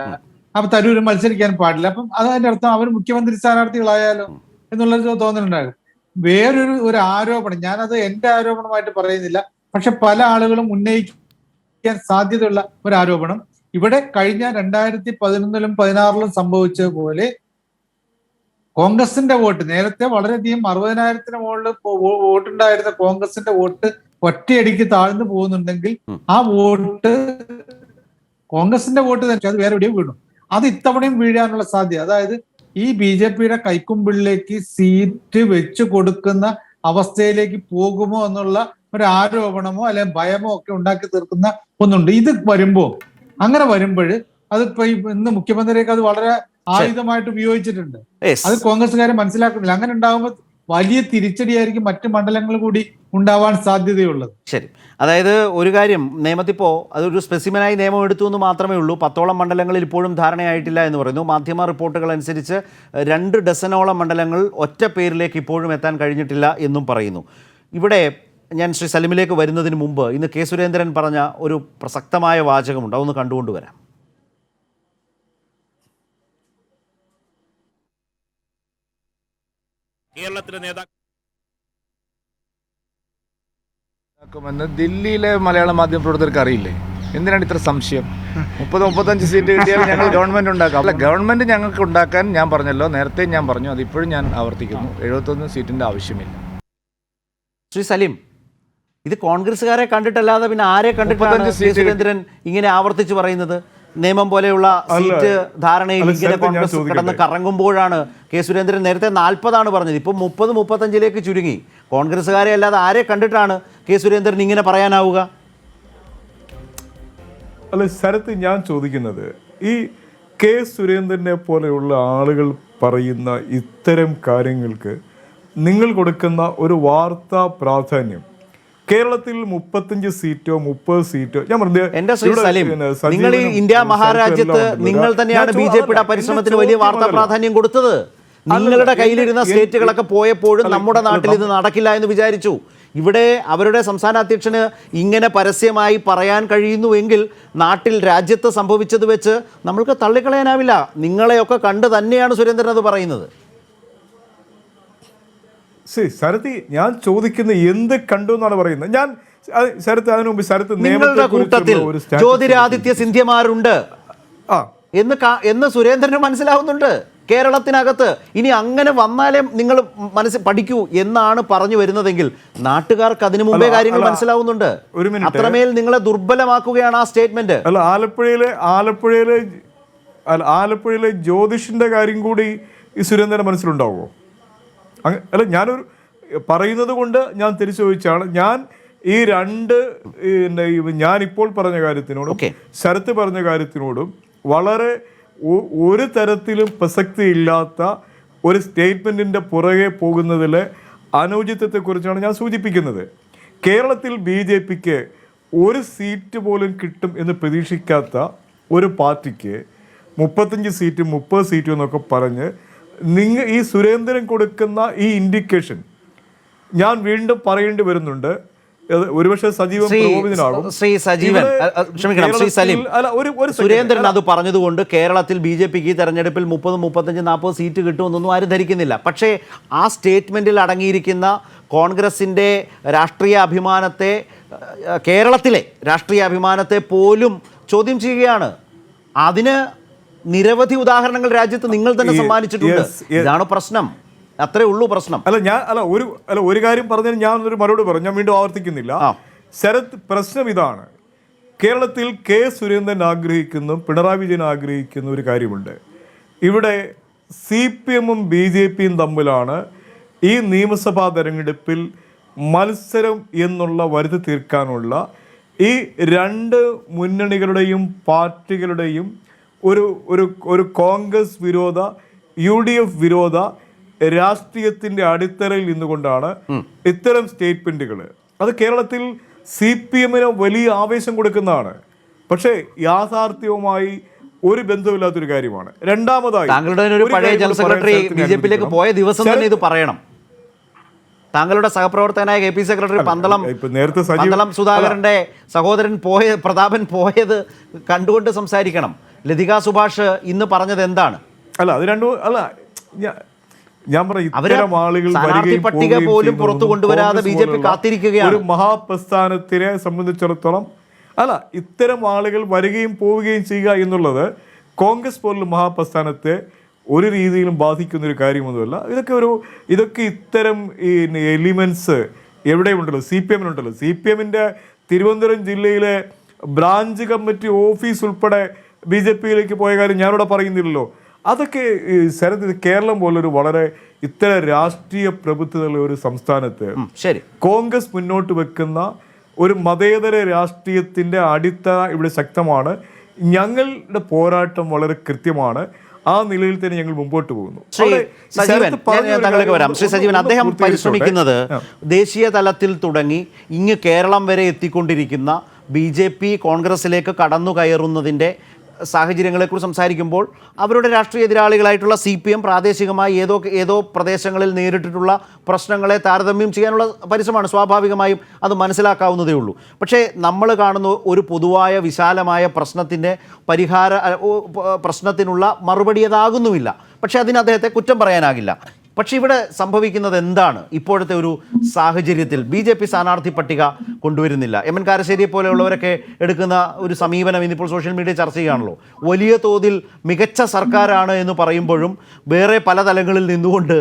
അപ്പൊ തരൂരും മത്സരിക്കാൻ പാടില്ല. അപ്പം അതിന്റെ അർത്ഥം അവർ മുഖ്യമന്ത്രി സ്ഥാനാർത്ഥികളായാലോ എന്നുള്ളൊരു തോന്നലുണ്ടാകും. വേറൊരു ആരോപണം, ഞാനത് എന്റെ ആരോപണമായിട്ട് പറയുന്നില്ല, പക്ഷെ പല ആളുകളും ഉന്നയിക്കാൻ സാധ്യതയുള്ള ഒരു ആരോപണം, ഇവിടെ കഴിഞ്ഞ 2011-ലും 2016-ലും സംഭവിച്ച പോലെ കോൺഗ്രസിന്റെ വോട്ട് നേരത്തെ വളരെയധികം 60,000-ന് മുകളിൽ വോട്ടുണ്ടായിരുന്ന കോൺഗ്രസിന്റെ വോട്ട് ഒറ്റയടിക്ക് താഴ്ന്നു പോകുന്നുണ്ടെങ്കിൽ ആ വോട്ട് കോൺഗ്രസിന്റെ വോട്ട് തന്നെ അത് വേറെ എവിടെയും വീണു. അത് ഇത്തവണയും വീഴാനുള്ള സാധ്യത, അതായത് ഈ BJPയുടെ കൈക്കുമ്പിളിലേക്ക് സീറ്റ് വെച്ചു കൊടുക്കുന്ന അവസ്ഥയിലേക്ക് പോകുമോ എന്നുള്ള ഒരു ആരോപണമോ അല്ലെങ്കിൽ ഭയമോ ഒക്കെ ഉണ്ടാക്കി തീർക്കുന്ന ഒന്നുണ്ട്. ഇത് അങ്ങനെ വരുമ്പോൾ അതിപ്പോ ഇന്ന് മുഖ്യമന്ത്രിയൊക്കെ അത് വളരെ ആയുധമായിട്ട് ഉപയോഗിച്ചിട്ടുണ്ട്. അത് കോൺഗ്രസ്സുകാരെ മനസ്സിലാക്കുന്നില്ല. അങ്ങനെ ഉണ്ടാകുമ്പോൾ വലിയ തിരിച്ചടിയായിരിക്കും മറ്റു മണ്ഡലങ്ങൾ കൂടി ഉണ്ടാവാൻ സാധ്യതയുള്ളത്. ശരി, അതായത് ഒരു കാര്യം, നിയമത്തിപ്പോൾ അതൊരു സ്പെസിമനായി നിയമം എടുത്തു എന്ന് മാത്രമേ ഉള്ളൂ. 10ഓളം മണ്ഡലങ്ങളിൽ ഇപ്പോഴും ധാരണയായിട്ടില്ല എന്ന് പറയുന്നു. മാധ്യമ റിപ്പോർട്ടുകൾ അനുസരിച്ച് 2 ഡസനോളം മണ്ഡലങ്ങൾ ഒറ്റ പേരിലേക്ക് ഇപ്പോഴും എത്താൻ കഴിഞ്ഞിട്ടില്ല എന്നും പറയുന്നു. ഇവിടെ ഞാൻ ശ്രീ സലിമിലേക്ക് വരുന്നതിന് മുമ്പ് ഇന്ന് കെ സുരേന്ദ്രൻ പറഞ്ഞ ഒരു പ്രസക്തമായ വാചകമുണ്ട്, അതൊന്ന് കണ്ടുകൊണ്ടുവരാം. കേരളത്തിലെ നേതാക്കളെന്ന് ദില്ലിയിലെ മലയാള മാധ്യമ പ്രവർത്തകർക്ക് അറിയില്ലേ? എന്തിനാണ് ഇത്ര സംശയം? 30-35 സീറ്റ് കിട്ടിയാൽ ഞങ്ങൾ ഗവൺമെൻറ് ഉണ്ടാക്കാം. അല്ല, ഗവൺമെൻറ് ഞങ്ങൾക്ക് ഉണ്ടാക്കാൻ ഞാൻ പറഞ്ഞല്ലോ, നേരത്തെ ഞാൻ പറഞ്ഞു, അതിപ്പോഴും ഞാൻ ആവർത്തിക്കുന്നു, 71 സീറ്റിൻ്റെ ആവശ്യമില്ല. ശ്രീ സലീം, ഇത് കോൺഗ്രസ്സുകാരെ കണ്ടിട്ടല്ലാതെ പിന്നെ ആരെ കണ്ടിട്ടാണ് കെ സുരേന്ദ്രൻ ഇങ്ങനെ ആവർത്തിച്ച് പറയുന്നത്? നിയമം പോലെയുള്ള സീറ്റ് ധാരണയിൽ ഇങ്ങനെ കോൺഗ്രസ് കിടന്ന് കറങ്ങുമ്പോഴാണ് കെ സുരേന്ദ്രൻ നേരത്തെ 40 പറഞ്ഞത്, ഇപ്പം 30-35 ചുരുങ്ങി. കോൺഗ്രസ്സുകാരെ അല്ലാതെ ആരെ കണ്ടിട്ടാണ് കെ സുരേന്ദ്രൻ ഇങ്ങനെ പറയാനാവുക? അല്ല ശരത്ത്, ഞാൻ ചോദിക്കുന്നത് ഈ കെ സുരേന്ദ്രനെ പോലെയുള്ള ആളുകൾ പറയുന്ന ഇത്തരം കാര്യങ്ങൾക്ക് നിങ്ങൾ കൊടുക്കുന്ന ഒരു വാർത്താ പ്രാധാന്യം, കേരളത്തിൽ 35 സീറ്റോ 30 സീറ്റോ, ഞാൻ നിങ്ങൾ ഈ ഇന്ത്യ മഹാരാജ്യത്ത് നിങ്ങൾ തന്നെയാണ് BJPയുടെ പരിശ്രമത്തിന് വലിയ വാർത്താ പ്രാധാന്യം കൊടുത്തത്. നിങ്ങളുടെ കയ്യിലിരുന്ന സ്റ്റേറ്റുകളൊക്കെ പോയപ്പോഴും നമ്മുടെ നാട്ടിൽ ഇത് നടക്കില്ല എന്ന് വിചാരിച്ചു. ഇവിടെ അവരുടെ സംസ്ഥാന അധ്യക്ഷന് ഇങ്ങനെ പരസ്യമായി പറയാൻ കഴിയുന്നുവെങ്കിൽ നാട്ടിൽ രാജ്യത്ത് സംഭവിച്ചത് വെച്ച് നമ്മൾക്ക് തള്ളിക്കളയാനാവില്ല. നിങ്ങളെയൊക്കെ കണ്ട് തന്നെയാണ് സുരേന്ദ്രൻ അത് പറയുന്നത്. ശരത്ത്, ഞാൻ ചോദിക്കുന്ന എന്ത് കണ്ടു എന്നാണ് പറയുന്നത്. ഞാൻ ശരത്ത് അതിനു മുമ്പ് ശരത്ത് നിങ്ങളുടെ കൂട്ടത്തിൽ ജ്യോതിരാദിത്യ സിന്ധ്യമാരുണ്ട് എന്ന് സുരേന്ദ്രന് മനസ്സിലാവുന്നുണ്ട്. കേരളത്തിനകത്ത് ഇനി അങ്ങനെ വന്നാലേ നിങ്ങൾ പഠിക്കൂ എന്നാണ് പറഞ്ഞു വരുന്നതെങ്കിൽ നാട്ടുകാർക്ക് അതിനു മുമ്പേ കാര്യങ്ങൾ മനസ്സിലാവുന്നുണ്ട്. അത്രമേൽ നിങ്ങളെ ദുർബലമാക്കുകയാണ് ആ സ്റ്റേറ്റ്മെന്റ്. അല്ല, ആലപ്പുഴയിലെ ജ്യോതിഷിന്റെ കാര്യം കൂടി ഈ സുരേന്ദ്രന്റെ മനസ്സിലുണ്ടാവുമോ? അല്ല, ഞാനൊരു പറയുന്നത് കൊണ്ട് ഞാൻ തിരിച്ചു ചോദിച്ചാണ്. ഞാൻ ഈ ഞാനിപ്പോൾ പറഞ്ഞ കാര്യത്തിനോടും ശരത്ത് പറഞ്ഞ കാര്യത്തിനോടും വളരെ ഒരു തരത്തിലും പ്രസക്തിയില്ലാത്ത ഒരു സ്റ്റേറ്റ്മെൻറ്റിൻ്റെ പുറകെ പോകുന്നതിലെ അനൗചിത്യത്തെക്കുറിച്ചാണ് ഞാൻ സൂചിപ്പിക്കുന്നത്. കേരളത്തിൽ BJPക്ക് ഒരു സീറ്റ് പോലും കിട്ടും എന്ന് പ്രതീക്ഷിക്കാത്ത ഒരു പാർട്ടിക്ക് 35 സീറ്റും 30 സീറ്റും എന്നൊക്കെ പറഞ്ഞ് ഈ സുരേന്ദ്രൻ കൊടുക്കുന്ന ഈ ഇൻഡിക്കേഷൻ ഞാൻ വീണ്ടും പറയേണ്ടി വരുന്നുണ്ട്. ഒരുപക്ഷെ സജീവൻ പ്രകോപിതനാകും. ശ്രീ സജീവൻ ക്ഷമിക്കണം, ശ്രീ സലീം, സുരേന്ദ്രൻ അത് പറഞ്ഞതുകൊണ്ട് കേരളത്തിൽ BJPക്ക് ഈ തെരഞ്ഞെടുപ്പിൽ 30, 35, 40 സീറ്റ് കിട്ടുമെന്നൊന്നും ആരും ധരിക്കുന്നില്ല. പക്ഷേ ആ സ്റ്റേറ്റ്മെന്റിൽ അടങ്ങിയിരിക്കുന്ന കോൺഗ്രസിന്റെ രാഷ്ട്രീയ അഭിമാനത്തെ, കേരളത്തിലെ രാഷ്ട്രീയ അഭിമാനത്തെ പോലും ചോദ്യം ചെയ്യുകയാണ്. അതിന് നിരവധി ഉദാഹരണങ്ങൾ രാജ്യത്ത് നിങ്ങൾ തന്നെ സമ്മാനിച്ചിട്ടുണ്ട്. ഇതാണ് പ്രശ്നം, അത്രേ ഉള്ളൂ പ്രശ്നം. ഒരു കാര്യം പറഞ്ഞാൽ ഞാൻ ഒരു മറുപടി പറഞ്ഞു, ഞാൻ വീണ്ടും ആവർത്തിക്കുന്നില്ല. ശരത്, പ്രശ്നം ഇതാണ്. കേരളത്തിൽ കെ സുരേന്ദ്രൻ ആഗ്രഹിക്കുന്ന, പിണറായി വിജയൻ ആഗ്രഹിക്കുന്ന ഒരു കാര്യമുണ്ട്. ഇവിടെ CPM-ഉം BJP-യും തമ്മിലാണ് ഈ നിയമസഭാ തെരഞ്ഞെടുപ്പിൽ മത്സരം എന്നുള്ള വരുത്തി തീർക്കാനുള്ള ഈ രണ്ട് മുന്നണികളുടെയും പാർട്ടികളുടെയും ഒരു കോൺഗ്രസ് വിരോധ, UDF വിരോധ രാഷ്ട്രീയത്തിന്റെ അടിത്തറയിൽ നിന്നുകൊണ്ടാണ് ഇത്തരം സ്റ്റേറ്റ്മെന്റുകൾ. അത് കേരളത്തിൽ CPM-ന് വലിയ ആവേശം കൊടുക്കുന്നതാണ്. പക്ഷേ യാഥാർത്ഥ്യവുമായി ഒരു ബന്ധമില്ലാത്തൊരു കാര്യമാണ്. രണ്ടാമതായി, താങ്കളുടെ ഒരു പഴയ ജനറൽ സെക്രട്ടറി BJP-യിലേക്ക് പോയ ദിവസം തന്നെ ഇത് പറയണം. താങ്കളുടെ സഹപ്രവർത്തകനായ KP സെക്രട്ടറി പന്തളം സുധാകരന്റെ സഹോദരൻ പ്രതാപൻ പോയത് കണ്ടുകൊണ്ട് സംസാരിക്കണം. ലതിക സുഭാഷ് ഇന്ന് പറഞ്ഞത് എന്താണ്? അത് രണ്ടും ഞാൻ പറഞ്ഞു, പട്ടിക പോലും പുറത്തു കൊണ്ടുവരാതെ BJP കാത്തിരിക്കുകയാണ്. ഒരു മഹാപ്രസ്ഥാനത്തിനെ സംബന്ധിച്ചിടത്തോളം ഇത്തരം ആളുകൾ വരികയും പോവുകയും ചെയ്യുക എന്നുള്ളത് കോൺഗ്രസ് പോലുള്ള മഹാപ്രസ്ഥാനത്തെ ഒരു രീതിയിലും ബാധിക്കുന്ന ഒരു കാര്യമൊന്നുമല്ല. ഇതൊക്കെ ഇത്തരം ഈ എലിമെന്റ്സ് എവിടെയുണ്ടല്ലോ, CPM-നുണ്ടല്ലോ. CPM-ന്റെ തിരുവനന്തപുരം ജില്ലയിലെ ബ്രാഞ്ച് കമ്മിറ്റി ഓഫീസ് ഉൾപ്പെടെ BJP-യിലേക്ക് പോയ കാര്യം ഞാനിവിടെ പറയുന്നില്ലല്ലോ. അതൊക്കെ ശരത്, കേരളം പോലൊരു വളരെ ഇത്തരം രാഷ്ട്രീയ പ്രബുദ്ധതയുള്ള ഒരു സംസ്ഥാനത്ത് കോൺഗ്രസ് മുന്നോട്ട് വെക്കുന്ന ഒരു മതേതര രാഷ്ട്രീയത്തിന്റെ അടിത്തറ ഇവിടെ ശക്തമാണ്. ഞങ്ങളുടെ പോരാട്ടം വളരെ കൃത്യമാണ്. ആ നിലയിൽ തന്നെ ഞങ്ങൾ മുമ്പോട്ട് പോകുന്നു. ശ്രീ സജീവൻ, അദ്ദേഹം പരിശ്രമിക്കുന്നത് ദേശീയ തലത്തിൽ തുടങ്ങി ഇങ്ങ് കേരളം വരെ എത്തിക്കൊണ്ടിരിക്കുന്ന BJP കോൺഗ്രസിലേക്ക് കടന്നു കയറുന്നതിൻ്റെ സാഹചര്യങ്ങളെക്കുറിച്ച് സംസാരിക്കുമ്പോൾ അവരുടെ രാഷ്ട്രീയ എതിരാളികളായിട്ടുള്ള CPM പ്രാദേശികമായി ഏതോ പ്രദേശങ്ങളിൽ നേരിട്ടിട്ടുള്ള പ്രശ്നങ്ങളെ താരതമ്യം ചെയ്യാനുള്ള പരിശ്രമമാണ്. സ്വാഭാവികമായും അത് മനസ്സിലാക്കാവുന്നതേ ഉള്ളൂ. പക്ഷേ നമ്മൾ കാണുന്ന ഒരു പൊതുവായ വിശാലമായ പ്രശ്നത്തിനുള്ള മറുപടി അതാകുന്നുമില്ല. പക്ഷേ അതിന് അദ്ദേഹത്തെ കുറ്റം പറയാനാകില്ല. പക്ഷേ ഇവിടെ സംഭവിക്കുന്നത് എന്താണ്? ഇപ്പോഴത്തെ ഒരു സാഹചര്യത്തിൽ BJP സ്ഥാനാർത്ഥി പട്ടിക കൊണ്ടുവരുന്നില്ല. MN കാരശ്ശേരിയെ പോലെയുള്ളവരൊക്കെ എടുക്കുന്ന ഒരു സമീപനം ഇന്നിപ്പോൾ സോഷ്യൽ മീഡിയ ചർച്ച ചെയ്യുകയാണല്ലോ. വലിയ തോതിൽ മികച്ച സർക്കാരാണ് എന്ന് പറയുമ്പോഴും വേറെ പല തലങ്ങളിൽ നിന്നുകൊണ്ട്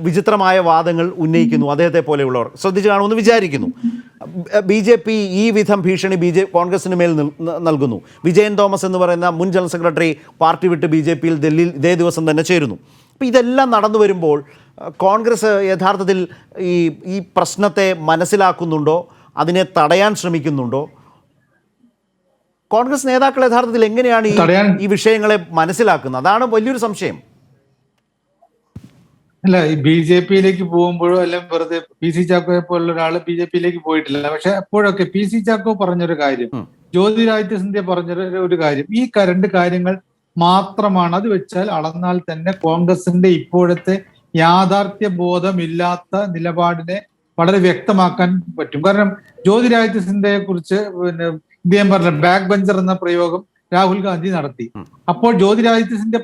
വിചിത്രമായ വാദങ്ങൾ ഉന്നയിക്കുന്നു അദ്ദേഹത്തെ പോലെയുള്ളവർ. ശ്രദ്ധിച്ചു കാണുമെന്ന് വിചാരിക്കുന്നു. BJP ഈ വിധം ഭീഷണി കോൺഗ്രസിന് മേൽ നൽകുന്നു. വിജയൻ തോമസ് എന്ന് പറയുന്ന മുൻ ജനറൽ സെക്രട്ടറി പാർട്ടി വിട്ട് BJP-യിൽ ഡൽഹിയിൽ ഇതേ ദിവസം തന്നെ ചേരുന്നു. അപ്പോൾ ഇതെല്ലാം നടന്നു വരുമ്പോൾ കോൺഗ്രസ് യഥാർത്ഥത്തിൽ ഈ പ്രശ്നത്തെ മനസ്സിലാക്കുന്നുണ്ടോ, അതിനെ തടയാൻ ശ്രമിക്കുന്നുണ്ടോ? കോൺഗ്രസ് നേതാക്കൾ യഥാർത്ഥത്തിൽ എങ്ങനെയാണ് ഈ വിഷയങ്ങളെ മനസ്സിലാക്കുന്നത്? അതാണ് വലിയൊരു സംശയം. അല്ല, ഈ BJP-യിലേക്ക് പോകുമ്പോഴോ അല്ലെങ്കിൽ വെറുതെ PC ചാക്കോയെ പോലുള്ള ഒരാൾ BJP-യിലേക്ക് പോയിട്ടില്ല. പക്ഷെ അപ്പോഴൊക്കെ PC ചാക്കോ പറഞ്ഞൊരു കാര്യം, ജ്യോതിരാദിത്യ സിന്ധ്യ പറഞ്ഞൊരു കാര്യം, ഈ രണ്ട് കാര്യങ്ങൾ മാത്രമാണ്. അത് വെച്ചാൽ അളന്നാൽ തന്നെ കോൺഗ്രസിന്റെ ഇപ്പോഴത്തെ യാഥാർത്ഥ്യ ബോധമില്ലാത്ത നിലപാടിനെ വളരെ വ്യക്തമാക്കാൻ പറ്റും. കാരണം ജ്യോതിരാദിത്യ സിന്ധ്യയെ കുറിച്ച് ഇദ്ദേഹം പറഞ്ഞ ബാക്ക് ബെഞ്ചർ എന്ന പ്രയോഗം രാഹുൽ ഗാന്ധി നടത്തി. അപ്പോൾ ജ്യോതിരാദിത്യ സിന്ധ്യ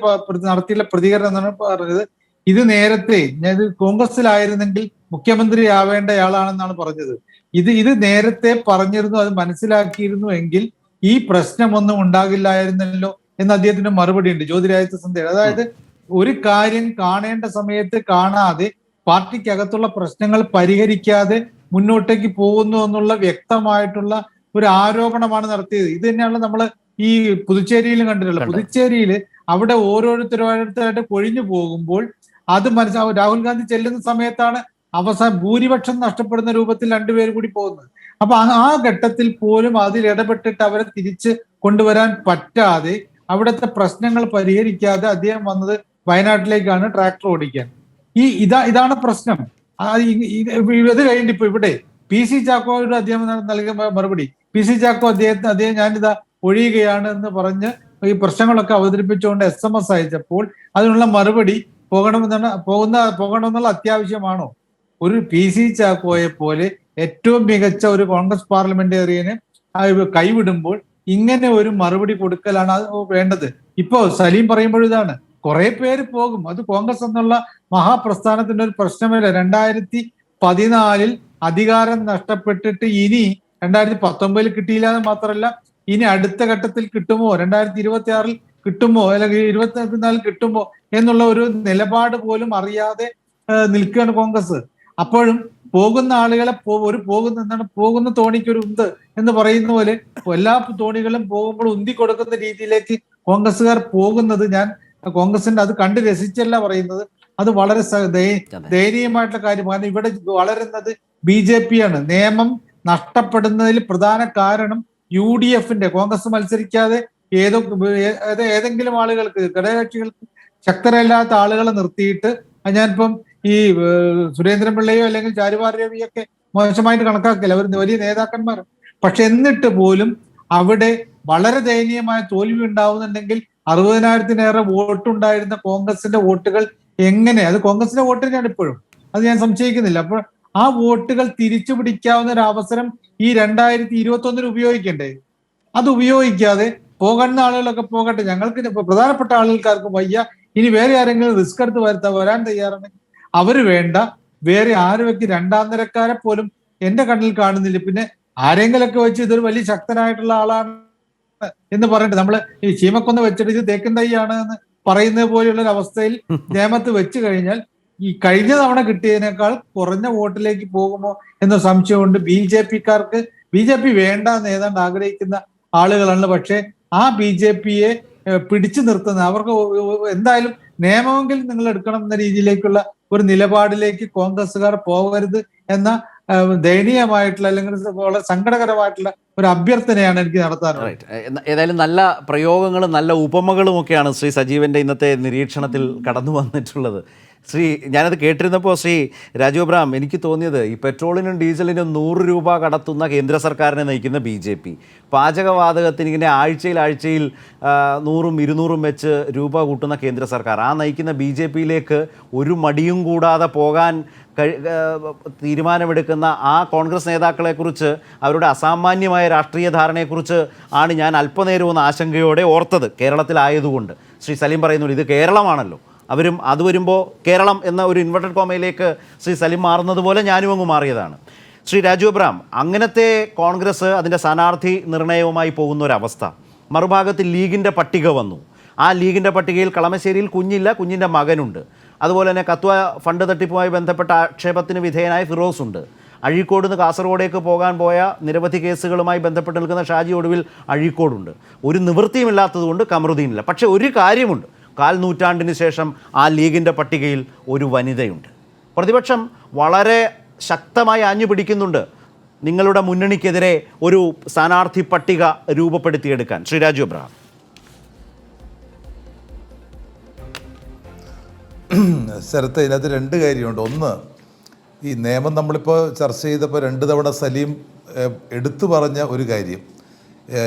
നടത്തിയുള്ള പ്രതികരണം എന്നാണ് പറഞ്ഞത്, ഇത് നേരത്തെ ഇത് കോൺഗ്രസിലായിരുന്നെങ്കിൽ മുഖ്യമന്ത്രി ആവേണ്ടയാളാണെന്നാണ് പറഞ്ഞത്. ഇത് നേരത്തെ പറഞ്ഞിരുന്നു, അത് മനസ്സിലാക്കിയിരുന്നു എങ്കിൽ ഈ പ്രശ്നമൊന്നും ഉണ്ടാകില്ലായിരുന്നല്ലോ എന്ന് അദ്ദേഹത്തിന്റെ മറുപടി ഉണ്ട് ജ്യോതിരാദിത്യ സിന്ധ്യ. അതായത് ഒരു കാര്യം കാണേണ്ട സമയത്ത് കാണാതെ പാർട്ടിക്കകത്തുള്ള പ്രശ്നങ്ങൾ പരിഹരിക്കാതെ മുന്നോട്ടേക്ക് പോകുന്നു എന്നുള്ള വ്യക്തമായിട്ടുള്ള ഒരു ആരോപണമാണ് നടത്തിയത്. ഇത് തന്നെയാണ് നമ്മൾ ഈ പുതുച്ചേരിയിലും കണ്ടിട്ടുള്ളത്. പുതുച്ചേരിയിൽ അവിടെ ഓരോരുത്തരായിട്ട് കൊഴിഞ്ഞു പോകുമ്പോൾ അത് രാഹുൽ ഗാന്ധി ചെല്ലുന്ന സമയത്താണ് ഭൂരിപക്ഷം നഷ്ടപ്പെടുന്ന രൂപത്തിൽ രണ്ടുപേരും കൂടി പോകുന്നത്. അപ്പൊ ആ ഘട്ടത്തിൽ പോലും അതിൽ ഇടപെട്ടിട്ട് അവരെ തിരിച്ച് കൊണ്ടുവരാൻ പറ്റാതെ, അവിടുത്തെ പ്രശ്നങ്ങൾ പരിഹരിക്കാതെ അദ്ദേഹം വന്നത് വയനാട്ടിലേക്കാണ് ട്രാക്ടർ ഓടിക്കാൻ. ഇതാണ് പ്രശ്നം. ഇത് കഴിഞ്ഞിട്ട് ഇപ്പൊ ഇവിടെ PC ചാക്കോയുടെ അദ്ദേഹം നൽകിയ മറുപടി, PC ചാക്കോ അദ്ദേഹം ഞാനിതാ ഒഴിയുകയാണ് എന്ന് പറഞ്ഞ് ഈ പ്രശ്നങ്ങളൊക്കെ അവതരിപ്പിച്ചുകൊണ്ട് SMS അയച്ചപ്പോൾ അതിനുള്ള മറുപടി പോകണമെന്നുള്ള അത്യാവശ്യമാണോ? ഒരു PC ചാക്കോയെ പോലെ ഏറ്റവും മികച്ച ഒരു കോൺഗ്രസ് പാർലമെന്റേറിയനെ കൈവിടുമ്പോൾ ഇങ്ങനെ ഒരു മറുപടി കൊടുക്കലാണ് അത് വേണ്ടത്. ഇപ്പോ സലീം പറയുമ്പോൾ ഇതാണ്, കുറെ പേര് പോകും, അത് കോൺഗ്രസ് എന്നുള്ള മഹാപ്രസ്ഥാനത്തിന്റെ ഒരു പ്രശ്നമല്ല. 2014 അധികാരം നഷ്ടപ്പെട്ടിട്ട് ഇനി 2019 കിട്ടിയില്ല എന്ന് മാത്രമല്ല, ഇനി അടുത്ത ഘട്ടത്തിൽ കിട്ടുമോ, 2026 കിട്ടുമോ, അല്ലെങ്കിൽ 2024 കിട്ടുമോ എന്നുള്ള ഒരു നിലപാട് പോലും അറിയാതെ നിൽക്കുകയാണ് കോൺഗ്രസ്. അപ്പോഴും പോകുന്ന ആളുകളെ പോകുന്ന തോണിക്ക് ഒരു ഉന്ത് എന്ന് പറയുന്ന പോലെ എല്ലാ തോണികളും പോകുമ്പോൾ ഉന്തി കൊടുക്കുന്ന രീതിയിലേക്ക് കോൺഗ്രസ്സുകാർ പോകുന്നത് ഞാൻ കോൺഗ്രസിന്റെ അത് കണ്ട് രസിച്ചല്ല പറയുന്നത്, അത് വളരെ ദയനീയമായിട്ടുള്ള കാര്യം. കാരണം ഇവിടെ വളരുന്നത് BJP ആണ്. നിയമം നഷ്ടപ്പെടുന്നതിൽ പ്രധാന കാരണം UDFന്റെ കോൺഗ്രസ് മത്സരിക്കാതെ ഏതെങ്കിലും ആളുകൾക്ക്, ഘടകകക്ഷികൾക്ക് ശക്തരല്ലാത്ത ആളുകളെ നിർത്തിയിട്ട്, ഞാനിപ്പം ഈ സുരേന്ദ്രൻ പിള്ളയോ അല്ലെങ്കിൽ ചാരുവാർ രവിയൊക്കെ മോശമായിട്ട് കണക്കാക്കില്ല, അവർ വലിയ നേതാക്കന്മാർ. പക്ഷെ എന്നിട്ട് പോലും അവിടെ വളരെ ദയനീയമായ തോൽവി ഉണ്ടാവുന്നുണ്ടെങ്കിൽ 60,000-ലേറെ വോട്ടുണ്ടായിരുന്ന കോൺഗ്രസിന്റെ വോട്ടുകൾ എങ്ങനെ, അത് കോൺഗ്രസിന്റെ വോട്ട് തന്നെയാണ് ഇപ്പോഴും, അത് ഞാൻ സംശയിക്കുന്നില്ല. അപ്പോൾ ആ വോട്ടുകൾ തിരിച്ചു പിടിക്കാവുന്ന ഒരു അവസരം ഈ 2021 ഉപയോഗിക്കണ്ടേ? അത് ഉപയോഗിക്കാതെ പോകുന്ന ആളുകളൊക്കെ പോകട്ടെ, ഞങ്ങൾക്ക് പ്രധാനപ്പെട്ട ആളുകൾക്കാർക്കും വയ്യ, ഇനി വേറെ ആരെങ്കിലും റിസ്ക് എടുത്ത് വരാൻ തയ്യാറാണെങ്കിൽ അവര് വേണ്ട, വേറെ ആരുമൊക്കെ രണ്ടാം നിരക്കാരെ പോലും എന്റെ കണ്ണിൽ കാണുന്നില്ല. പിന്നെ ആരെങ്കിലൊക്കെ വെച്ച് ഇതൊരു വലിയ ശക്തനായിട്ടുള്ള ആളാണ് എന്ന് പറഞ്ഞിട്ട് നമ്മള് ഈ ചീമക്കൊന്ന് വെച്ചിട്ട് ഇത് തേക്കൻ തൈയാണ് എന്ന് പറയുന്നത് പോലെയുള്ള ഒരു അവസ്ഥയിൽ നേമത്ത് വെച്ച് കഴിഞ്ഞാൽ ഈ കഴിഞ്ഞ തവണ കിട്ടിയതിനേക്കാൾ കുറഞ്ഞ വോട്ടിലേക്ക് പോകുമോ എന്ന സംശയമുണ്ട്. BJP വേണ്ട എന്ന് ഏതാണ്ട് ആഗ്രഹിക്കുന്ന ആളുകളാണ്. പക്ഷെ ആ BJPയെ പിടിച്ചു നിർത്തുന്ന, അവർക്ക് എന്തായാലും നിയമമെങ്കിൽ നിങ്ങൾ എടുക്കണം എന്ന രീതിയിലേക്കുള്ള ഒരു നിലപാടിലേക്ക് കോൺഗ്രസ്സുകാർ പോകരുത് എന്ന ദയനീയമായിട്ടുള്ള അല്ലെങ്കിൽ വളരെ സങ്കടകരമായിട്ടുള്ള ഒരു അഭ്യർത്ഥനയാണ് എനിക്ക് നടത്താനുള്ളത്. ഏതായാലും നല്ല പ്രയോഗങ്ങളും നല്ല ഉപമകളും ഒക്കെയാണ് ശ്രീ സജീവന്റെ ഇന്നത്തെ നിരീക്ഷണത്തിൽ കടന്നു വന്നിട്ടുള്ളത്. ഞാനത് കേട്ടിരുന്നപ്പോൾ ശ്രീ രാജു അബ്രഹാം, എനിക്ക് തോന്നിയത് ഈ പെട്രോളിനും ഡീസലിനും 100 രൂപ കടത്തുന്ന കേന്ദ്ര സർക്കാരിനെ നയിക്കുന്ന BJP, പാചകവാതകത്തിന് ഇങ്ങനെ ആഴ്ചയിൽ 100ഉം 200ഉം വെച്ച് രൂപ കൂട്ടുന്ന കേന്ദ്ര സർക്കാർ, ആ നയിക്കുന്ന BJPയിലേക്ക് ഒരു മടിയും കൂടാതെ പോകാൻ തീരുമാനമെടുക്കുന്ന ആ കോൺഗ്രസ് നേതാക്കളെക്കുറിച്ച്, അവരുടെ അസാമാന്യമായ രാഷ്ട്രീയ ധാരണയെക്കുറിച്ച് ആണ് ഞാൻ അല്പനേരം ഒന്ന് ആശങ്കയോടെ ഓർത്തത്, കേരളത്തിലായതുകൊണ്ട്. ശ്രീ സലീം പറയുന്നു ഇത് കേരളമാണല്ലോ, അവരും അത് വരുമ്പോൾ കേരളം എന്ന ഒരു ഇൻവെർട്ടഡ് കോമയിലേക്ക് ശ്രീ സലീം മാറുന്നത് പോലെ ഞാനും അങ്ങ് മാറിയതാണ്. ശ്രീ രാജു അബ്രഹാം, അങ്ങനത്തെ കോൺഗ്രസ് അതിൻ്റെ സ്ഥാനാർത്ഥി നിർണയവുമായി പോകുന്ന ഒരവസ്ഥ, മറുഭാഗത്ത് ലീഗിൻ്റെ പട്ടിക വന്നു. ആ ലീഗിൻ്റെ പട്ടികയിൽ കളമശ്ശേരിയിൽ കുഞ്ഞില്ല, കുഞ്ഞിൻ്റെ മകനുണ്ട്. അതുപോലെ തന്നെ കത്വ ഫണ്ട് തട്ടിപ്പുമായി ബന്ധപ്പെട്ട ആക്ഷേപത്തിന് വിധേയനായ ഫിറോസ് ഉണ്ട്. അഴീക്കോട് നിന്ന് കാസർഗോഡേക്ക് പോയ നിരവധി കേസുകളുമായി ബന്ധപ്പെട്ട് നിൽക്കുന്ന ഷാജി ഒടുവിൽ അഴീക്കോടുണ്ട്. ഒരു നിവൃത്തിയുമില്ലാത്തതുകൊണ്ട് കമറുദ്ദീനില്ല. പക്ഷേ ഒരു കാര്യമുണ്ട്, 1/4 നൂറ്റാണ്ടിന് ശേഷം ആ ലീഗിൻ്റെ പട്ടികയിൽ ഒരു വനിതയുണ്ട്. പ്രതിപക്ഷം വളരെ ശക്തമായി ആഞ്ഞു പിടിക്കുന്നുണ്ട് നിങ്ങളുടെ മുന്നണിക്കെതിരെ ഒരു സ്ഥാനാർത്ഥി പട്ടിക രൂപപ്പെടുത്തിയെടുക്കാൻ. ശ്രീ രാജു അബ്രഹാം. സ്ഥലത്ത് ഇതിനകത്ത് 2 കാര്യമുണ്ട്. ഒന്ന്, ഈ നിയമം നമ്മളിപ്പോൾ ചർച്ച ചെയ്തപ്പോൾ 2 തവണ സലീം എടുത്തു പറഞ്ഞ ഒരു കാര്യം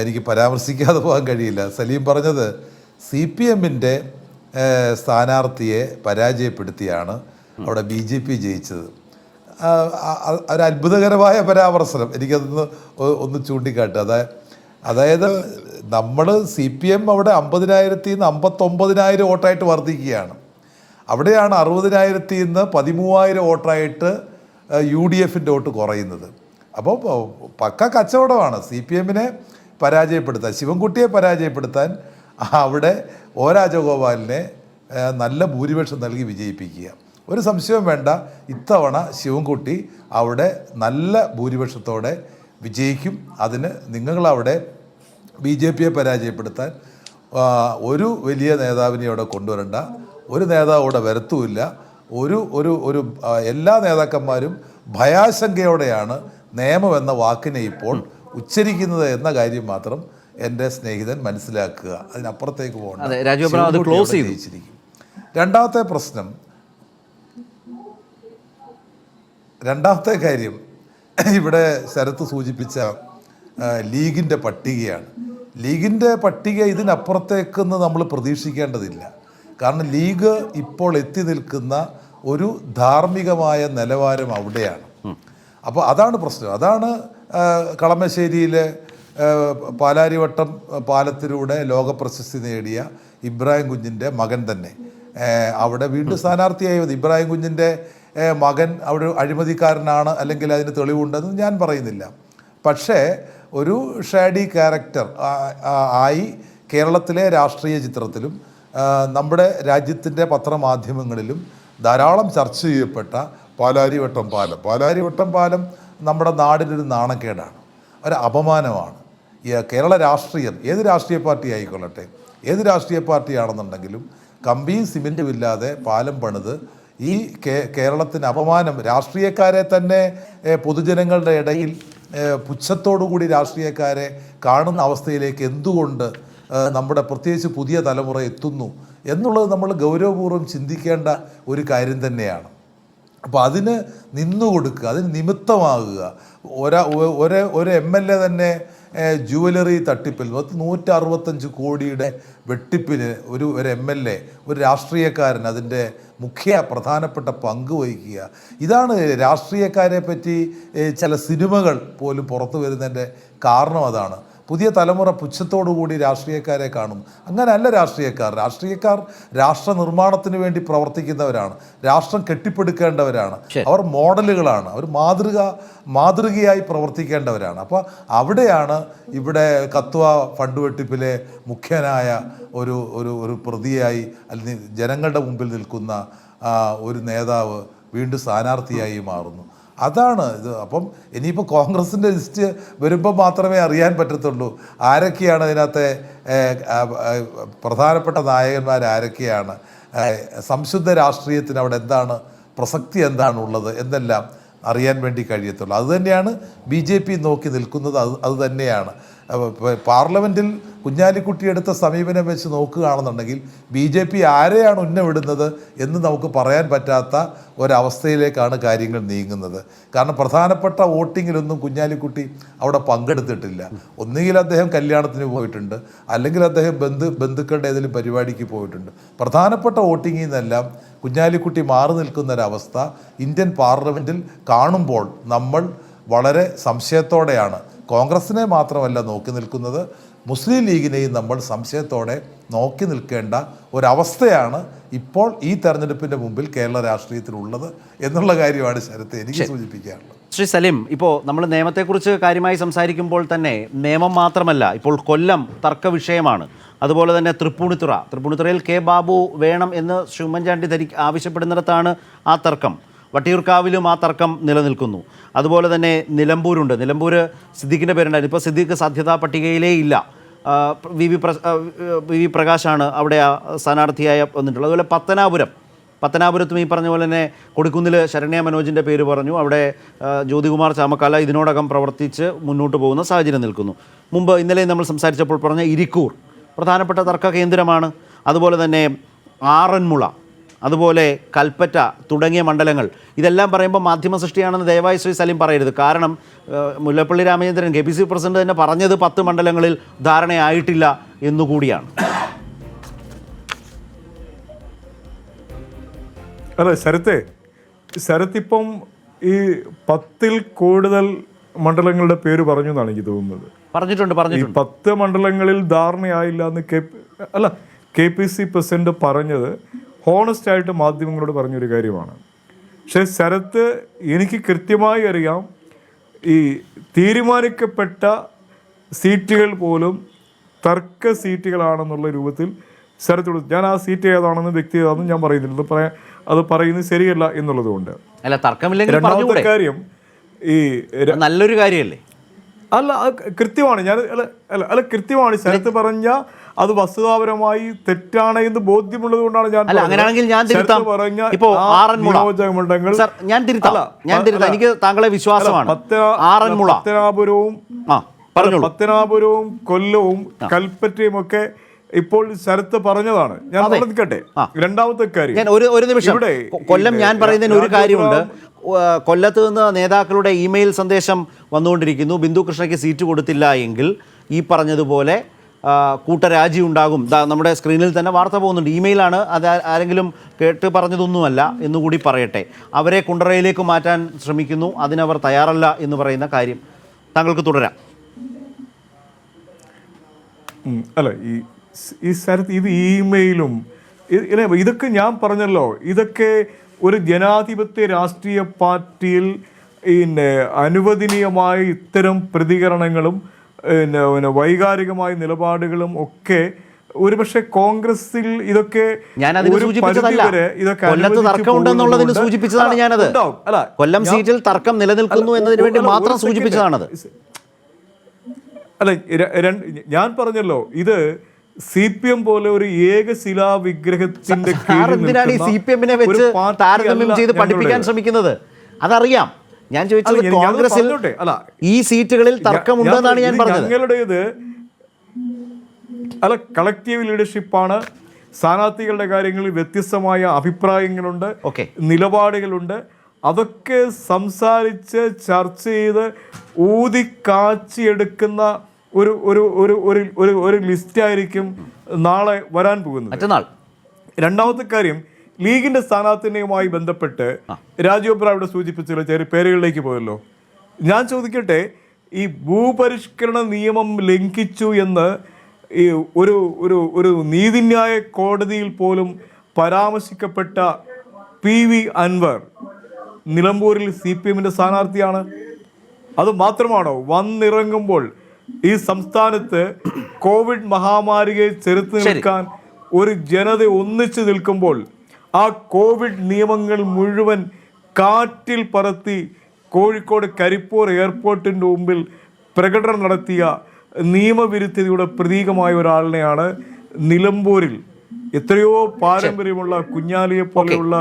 എനിക്ക് പരാമർശിക്കാതെ പോകാൻ കഴിയില്ല. സലീം പറഞ്ഞത് CPMൻ്റെ സ്ഥാനാർത്ഥിയെ പരാജയപ്പെടുത്തിയാണ് അവിടെ BJP ജയിച്ചത്. ഒരു അത്ഭുതകരമായ പരാമർശനം എനിക്കതൊന്ന് ഒന്ന് ചൂണ്ടിക്കാട്ടുക. അതായത് നമ്മൾ CPM അവിടെ 50,000 നിന്ന് 59,000 വോട്ടായിട്ട് വർദ്ധിക്കുകയാണ്. അവിടെയാണ് 60,000 നിന്ന് 13,000 വോട്ടായിട്ട് UDFൻ്റെ വോട്ട് കുറയുന്നത്. അപ്പോൾ പക്ക കച്ചവടമാണ് CPMനെ പരാജയപ്പെടുത്താൻ, ശിവൻകുട്ടിയെ പരാജയപ്പെടുത്താൻ അവിടെ O രാജഗോപാലിനെ നല്ല ഭൂരിപക്ഷം നൽകി വിജയിപ്പിക്കുക. ഒരു സംശയവും വേണ്ട, ഇത്തവണ ശിവൻകുട്ടി അവിടെ നല്ല ഭൂരിപക്ഷത്തോടെ വിജയിക്കും. അതിന് നിങ്ങളവിടെ BJPയെ പരാജയപ്പെടുത്താൻ ഒരു വലിയ നേതാവിനെ അവിടെ കൊണ്ടുവരണ്ട, ഒരു നേതാവ് അവിടെ വരത്തുമില്ല. ഒരു എല്ലാ നേതാക്കന്മാരും ഭയാശങ്കയോടെയാണ് നിയമം എന്ന വാക്കിനെ ഇപ്പോൾ ഉച്ചരിക്കുന്നത് എന്ന കാര്യം മാത്രം എൻ്റെ സ്നേഹിതൻ മനസ്സിലാക്കുക. അതിനപ്പുറത്തേക്ക് പോകണം. രണ്ടാമത്തെ കാര്യം ഇവിടെ ശരത്ത് സൂചിപ്പിച്ച ലീഗിൻ്റെ പട്ടികയാണ്. ലീഗിൻ്റെ പട്ടിക ഇതിനപ്പുറത്തേക്കെന്ന് നമ്മൾ പ്രതീക്ഷിക്കേണ്ടതില്ല. കാരണം ലീഗ് ഇപ്പോൾ എത്തി നിൽക്കുന്ന ഒരു ധാർമ്മികമായ നിലവാരം അവിടെയാണ്. അപ്പോൾ അതാണ് പ്രശ്നം. അതാണ് കളമശ്ശേരിയിലെ പാലാരിവട്ടം പാലത്തിലൂടെ ലോകപ്രശസ്തി നേടിയ ഇബ്രാഹിം കുഞ്ഞിൻ്റെ മകൻ തന്നെ അവിടെ വീണ്ടും സ്ഥാനാർത്ഥിയായത്. ഇബ്രാഹിം കുഞ്ഞിൻ്റെ മകൻ അവിടെ അഴിമതിക്കാരനാണ് അല്ലെങ്കിൽ അതിന് തെളിവുണ്ടെന്ന് ഞാൻ പറയുന്നില്ല. പക്ഷേ ഒരു ഷാഡി ക്യാരക്ടർ ആയി കേരളത്തിലെ രാഷ്ട്രീയ ചിത്രത്തിലും നമ്മുടെ രാജ്യത്തിൻ്റെ പത്രമാധ്യമങ്ങളിലും ധാരാളം ചർച്ച ചെയ്യപ്പെട്ട പാലാരിവട്ടം പാലം നമ്മുടെ നാടിനൊരു നാണക്കേടാണ്, ഒരു അപമാനമാണ്. കേരള രാഷ്ട്രീയം ഏത് രാഷ്ട്രീയ പാർട്ടി ആയിക്കൊള്ളട്ടെ, ഏത് രാഷ്ട്രീയ പാർട്ടിയാണെന്നുണ്ടെങ്കിലും കമ്പിയും സിമെൻറ്റും ഇല്ലാതെ പാലം പണിത് ഈ കേരളത്തിന് അപമാനം. രാഷ്ട്രീയക്കാരെ തന്നെ പൊതുജനങ്ങളുടെ ഇടയിൽ പുച്ഛത്തോടുകൂടി രാഷ്ട്രീയക്കാരെ കാണുന്ന അവസ്ഥയിലേക്ക് എന്തുകൊണ്ട് നമ്മുടെ പ്രത്യേകിച്ച് പുതിയ തലമുറ എത്തുന്നു എന്നുള്ളത് നമ്മൾ ഗൗരവപൂർവ്വം ചിന്തിക്കേണ്ട ഒരു കാര്യം തന്നെയാണ്. അപ്പോൾ അതിന് നിന്നുകൊടുക്കുക, അതിന് നിമിത്തമാകുക. ഒരു MLA തന്നെ ജുവലറി തട്ടിപ്പിൽ 165 കോടിയുടെ വെട്ടിപ്പിന് ഒരു MLA, ഒരു രാഷ്ട്രീയക്കാരൻ അതിൻ്റെ മുഖ്യ പ്രധാനപ്പെട്ട പങ്ക് വഹിക്കുക. ഇതാണ് രാഷ്ട്രീയക്കാരെ പറ്റി ചില സിനിമകൾ പോലും പുറത്തു വരുന്നതിൻ്റെ കാരണം. അതാണ് പുതിയ തലമുറ പുച്ഛത്തോടുകൂടി രാഷ്ട്രീയക്കാരെ കാണും. അങ്ങനെയല്ല രാഷ്ട്രീയക്കാർ രാഷ്ട്ര നിർമ്മാണത്തിന് വേണ്ടി പ്രവർത്തിക്കുന്നവരാണ്, രാഷ്ട്രം കെട്ടിപ്പടുക്കേണ്ടവരാണ്, അവർ മോഡലുകളാണ്, അവർ മാതൃകയായി പ്രവർത്തിക്കേണ്ടവരാണ്. അപ്പോൾ അവിടെയാണ് ഇവിടെ കത്വ ഫണ്ട് വെട്ടിപ്പിലെ മുഖ്യനായ ഒരു പ്രതിയായി അല്ലെങ്കിൽ ജനങ്ങളുടെ മുമ്പിൽ നിൽക്കുന്ന ഒരു നേതാവ് വീണ്ടും സ്ഥാനാർത്ഥിയായി മാറുന്നു. അതാണ് ഇത്. അപ്പം ഇനിയിപ്പോൾ കോൺഗ്രസിൻ്റെ ലിസ്റ്റ് വരുമ്പോൾ മാത്രമേ അറിയാൻ പറ്റത്തുള്ളൂ ആരൊക്കെയാണ് അതിനകത്തെ പ്രധാനപ്പെട്ട നായകന്മാർ, ആരൊക്കെയാണ്, സംശുദ്ധ രാഷ്ട്രീയത്തിന് അവിടെ എന്താണ് പ്രസക്തി, എന്താണുള്ളത് എന്നെല്ലാം അറിയാൻ വേണ്ടി കഴിയത്തുള്ളൂ. അതുതന്നെയാണ് BJP നോക്കി നിൽക്കുന്നത്. അത് തന്നെയാണ് പാർലമെൻറ്റിൽ കുഞ്ഞാലിക്കുട്ടി എടുത്ത സമീപനം വെച്ച് നോക്കുകയാണെന്നുണ്ടെങ്കിൽ BJP ആരെയാണ് ഉന്നമിടുന്നത് എന്ന് നമുക്ക് പറയാൻ പറ്റാത്ത ഒരവസ്ഥയിലേക്കാണ് കാര്യങ്ങൾ നീങ്ങുന്നത്. കാരണം പ്രധാനപ്പെട്ട വോട്ടിങ്ങിലൊന്നും കുഞ്ഞാലിക്കുട്ടി അവിടെ പങ്കെടുത്തിട്ടില്ല. ഒന്നുകിൽ അദ്ദേഹം കല്യാണത്തിന് പോയിട്ടുണ്ട്, അല്ലെങ്കിൽ അദ്ദേഹം ബന്ധുക്കളുടെ ഏതെങ്കിലും പരിപാടിക്ക് പോയിട്ടുണ്ട്. പ്രധാനപ്പെട്ട വോട്ടിങ്ങിൽ നിന്നെല്ലാം കുഞ്ഞാലിക്കുട്ടി മാറി നിൽക്കുന്നൊരവസ്ഥ ഇന്ത്യൻ പാർലമെൻറ്റിൽ കാണുമ്പോൾ നമ്മൾ വളരെ സംശയത്തോടെയാണ് കോൺഗ്രസിനെ മാത്രമല്ല നോക്കി നിൽക്കുന്നത്, മുസ്ലിം ലീഗിനെയും നമ്മൾ സംശയത്തോടെ നോക്കി നിൽക്കേണ്ട ഒരവസ്ഥയാണ് ഇപ്പോൾ ഈ തെരഞ്ഞെടുപ്പിൻ്റെ മുമ്പിൽ കേരള രാഷ്ട്രീയത്തിലുള്ളത് എന്നുള്ള കാര്യമാണ് ശരത്ത് എനിക്ക് സൂചിപ്പിക്കാറുള്ളത്. ശ്രീ സലിം, ഇപ്പോൾ നമ്മൾ നിയമത്തെക്കുറിച്ച് കാര്യമായി സംസാരിക്കുമ്പോൾ തന്നെ നിയമം മാത്രമല്ല, ഇപ്പോൾ കൊല്ലം തർക്ക വിഷയമാണ്. അതുപോലെ തന്നെ തൃപ്പൂണിത്തുറയിൽ കെ ബാബു വേണം എന്ന് ഉമ്മൻചാണ്ടി ആവശ്യപ്പെടുന്നിടത്താണ് ആ തർക്കം. വട്ടിയൂർക്കാവിലും ആ തർക്കം നിലനിൽക്കുന്നു. അതുപോലെ തന്നെ നിലമ്പൂർ സിദ്ദീഖിൻ്റെ പേരുണ്ടായിരുന്നു. ഇപ്പോൾ സിദ്ദീഖ് സാധ്യതാ പട്ടികയിലേ ഇല്ല. വി പ്രകാശാണ് അവിടെ സ്ഥാനാർത്ഥിയായി വന്നിട്ടുള്ളത്. അതുപോലെ പത്തനാപുരത്തും ഈ പറഞ്ഞ പോലെ തന്നെ കൊടിക്കുന്നിൽ ശരണ്യ മനോജിൻ്റെ പേര് പറഞ്ഞു. അവിടെ ജ്യോതികുമാർ ചാമക്കാല ഇതിനോടകം പ്രവർത്തിച്ച് മുന്നോട്ട് പോകുന്ന സാഹചര്യം നിൽക്കുന്നു. ഇന്നലെ നമ്മൾ സംസാരിച്ചപ്പോൾ പറഞ്ഞ ഇരിക്കൂർ പ്രധാനപ്പെട്ട തർക്ക കേന്ദ്രമാണ്. അതുപോലെ തന്നെ ആറന്മുള, അതുപോലെ കൽപ്പറ്റ തുടങ്ങിയ മണ്ഡലങ്ങൾ. ഇതെല്ലാം പറയുമ്പോൾ മാധ്യമ സൃഷ്ടിയാണെന്ന് ദയവായി ശ്രീ സലിം പറയരുത്. കാരണം മുല്ലപ്പള്ളി രാമചന്ദ്രൻ KPCC പ്രസിഡന്റ് തന്നെ പറഞ്ഞത് 10 മണ്ഡലങ്ങളിൽ ധാരണയായിട്ടില്ല എന്നുകൂടിയാണ്. അതെ ശരത്ത് ഇപ്പം ഈ 10-ൽ കൂടുതൽ മണ്ഡലങ്ങളുടെ പേര് പറഞ്ഞു എന്നാണ് എനിക്ക് തോന്നുന്നത്. പറഞ്ഞിട്ടുണ്ട്. ഈ 10 മണ്ഡലങ്ങളിൽ ധാരണയായില്ല എന്ന് KPCC പ്രസിഡന്റ് പറഞ്ഞത് ഹോണസ്റ്റ് ആയിട്ട് മാധ്യമങ്ങളോട് പറഞ്ഞൊരു കാര്യമാണ്. പക്ഷേ ശരത്ത്, എനിക്ക് കൃത്യമായി അറിയാം ഈ തീരുമാനിക്കപ്പെട്ട സീറ്റുകൾ പോലും തർക്ക സീറ്റുകളാണെന്നുള്ള രൂപത്തിൽ ശരത്തോട് ഞാൻ ആ സീറ്റ് ഏതാണെന്ന് വ്യക്തി ഏതാണെന്ന് ഞാൻ പറയുന്നില്ല. അത് പറയുന്നത് ശരിയല്ല എന്നുള്ളതുകൊണ്ട്. രണ്ടാമത്തെ കാര്യം, ഈ നല്ലൊരു കാര്യമല്ലേ? അല്ല, കൃത്യമാണ്. കൃത്യമാണ് ശരത്ത് പറഞ്ഞ അത് വസ്തുതാപരമായി തെറ്റാണ് എന്ന് ബോധ്യമുള്ളത് കൊണ്ടാണ് ഞാൻ എനിക്ക് താങ്കളെ വിശ്വാസമാണ്. പത്തനാപുരവും കൊല്ലവും കൽപ്പറ്റയും ഒക്കെ ഇപ്പോൾ ശരത്ത് പറഞ്ഞതാണ്. ഞാൻ നിൽക്കട്ടെ. രണ്ടാമത്തെ കാര്യം, ഒരു നിമിഷം. കൊല്ലം ഞാൻ പറയുന്നതിന് ഒരു കാര്യമുണ്ട്. കൊല്ലത്ത് നിന്ന് നേതാക്കളുടെ ഇമെയിൽ സന്ദേശം വന്നുകൊണ്ടിരിക്കുന്നു. ബിന്ദു കൃഷ്ണയ്ക്ക് സീറ്റ് കൊടുത്തില്ല എങ്കിൽ ഈ പറഞ്ഞതുപോലെ കൂട്ടരാജി ഉണ്ടാകും. നമ്മുടെ സ്ക്രീനിൽ തന്നെ വാർത്ത പോകുന്നുണ്ട്, ഇമെയിലാണ്, അത് ആരെങ്കിലും കേട്ട് പറഞ്ഞതൊന്നുമല്ല എന്നുകൂടി പറയട്ടെ. അവരെ കുണ്ടറയിലേക്ക് മാറ്റാൻ ശ്രമിക്കുന്നു, അതിനവർ തയ്യാറല്ല എന്ന് പറയുന്ന കാര്യം താങ്കൾക്ക് തുടരാം. അല്ല, ഈ സ്ഥലത്ത് ഇത് ഇമെയിലും ഇതൊക്കെ ഞാൻ പറഞ്ഞല്ലോ, ഇതൊക്കെ ഒരു ജനാധിപത്യ രാഷ്ട്രീയ പാർട്ടിയിൽ അനുവദനീയമായ ഇത്തരം പ്രതികരണങ്ങളും വൈകാരികമായ നിലപാടുകളും ഒക്കെ ഒരുപക്ഷെ കോൺഗ്രസിൽ ഇതൊക്കെ കൊല്ലത്ത് തർക്കമുണ്ടെന്നുള്ളതിന് സൂചിപ്പിച്ചതാണ് ഞാനത്. കൊല്ലം സീറ്റിൽ തർക്കം നിലനിൽക്കുന്നു എന്നതിന് വേണ്ടി മാത്രം സൂചിപ്പിച്ചതാണത്. അല്ല, ഞാൻ പറഞ്ഞല്ലോ, ഇത് CPM പോലെ ഒരു ഏകശിലാ വിഗ്രഹത്തിന്റെ എന്തിനാണ് ഈ CPM-നെ വെച്ച് താരതമ്യം ചെയ്ത് പഠിപ്പിക്കാൻ ശ്രമിക്കുന്നത്? അതറിയാം. ഞാൻ ചോദിച്ചത് കോൺഗ്രസിൽ ഈ സീറ്റുകളിൽ തർക്കമുണ്ടെന്നാണ് ഞാൻ പറഞ്ഞത്. ഞങ്ങളുടേത് അല്ല, കളക്റ്റീവ് ലീഡർഷിപ്പാണ്. സ്ഥാനാർത്ഥികളുടെ കാര്യങ്ങളിൽ വ്യത്യസ്തമായ അഭിപ്രായങ്ങളുണ്ട്, നിലപാടുകളുണ്ട്. അതൊക്കെ സംസാരിച്ച് ചർച്ച ചെയ്ത് ഊതിക്കാച്ചിയെടുക്കുന്ന ഒരു ഒരു ഒരു ഒരു ഒരു ലിസ്റ്റായിരിക്കും നാളെ വരാൻ പോകുന്നത്, മറ്റന്നാൾ. രണ്ടാമത്തെ കാര്യം, ലീഗിന്റെ സ്ഥാനാർത്ഥിയുമായി ബന്ധപ്പെട്ട് രാജീവ് അബ്രഹാം ഇവിടെ സൂചിപ്പിച്ച ചെറിയ പേരുകളിലേക്ക് പോയല്ലോ. ഞാൻ ചോദിക്കട്ടെ, ഈ ഭൂപരിഷ്കരണ നിയമം ലംഘിച്ചു എന്ന് ഈ ഒരു ഒരു ഒരു നീതിന്യായ കോടതിയിൽ പോലും പരാമർശിക്കപ്പെട്ട PV അൻവർ നിലമ്പൂരിൽ CPM-ന്റെ സ്ഥാനാർത്ഥിയാണ്. അത് മാത്രമാണോ, വന്നിറങ്ങുമ്പോൾ ഈ സംസ്ഥാനത്ത് കോവിഡ് മഹാമാരിയെ ചെറുത്ത് നിൽക്കാൻ ഒരു ജനത ഒന്നിച്ചു നിൽക്കുമ്പോൾ ആ കോവിഡ് നിയമങ്ങൾ മുഴുവൻ കാറ്റിൽ പറത്തി കോഴിക്കോട് കരിപ്പൂർ എയർപോർട്ടിൻ്റെ മുമ്പിൽ പ്രകടനം നടത്തിയ നിയമവിരുദ്ധതയുടെ പ്രതീകമായ ഒരാളിനെയാണ് നിലമ്പൂരിൽ എത്രയോ പാരമ്പര്യമുള്ള കുഞ്ഞാലിയെ പോലെയുള്ള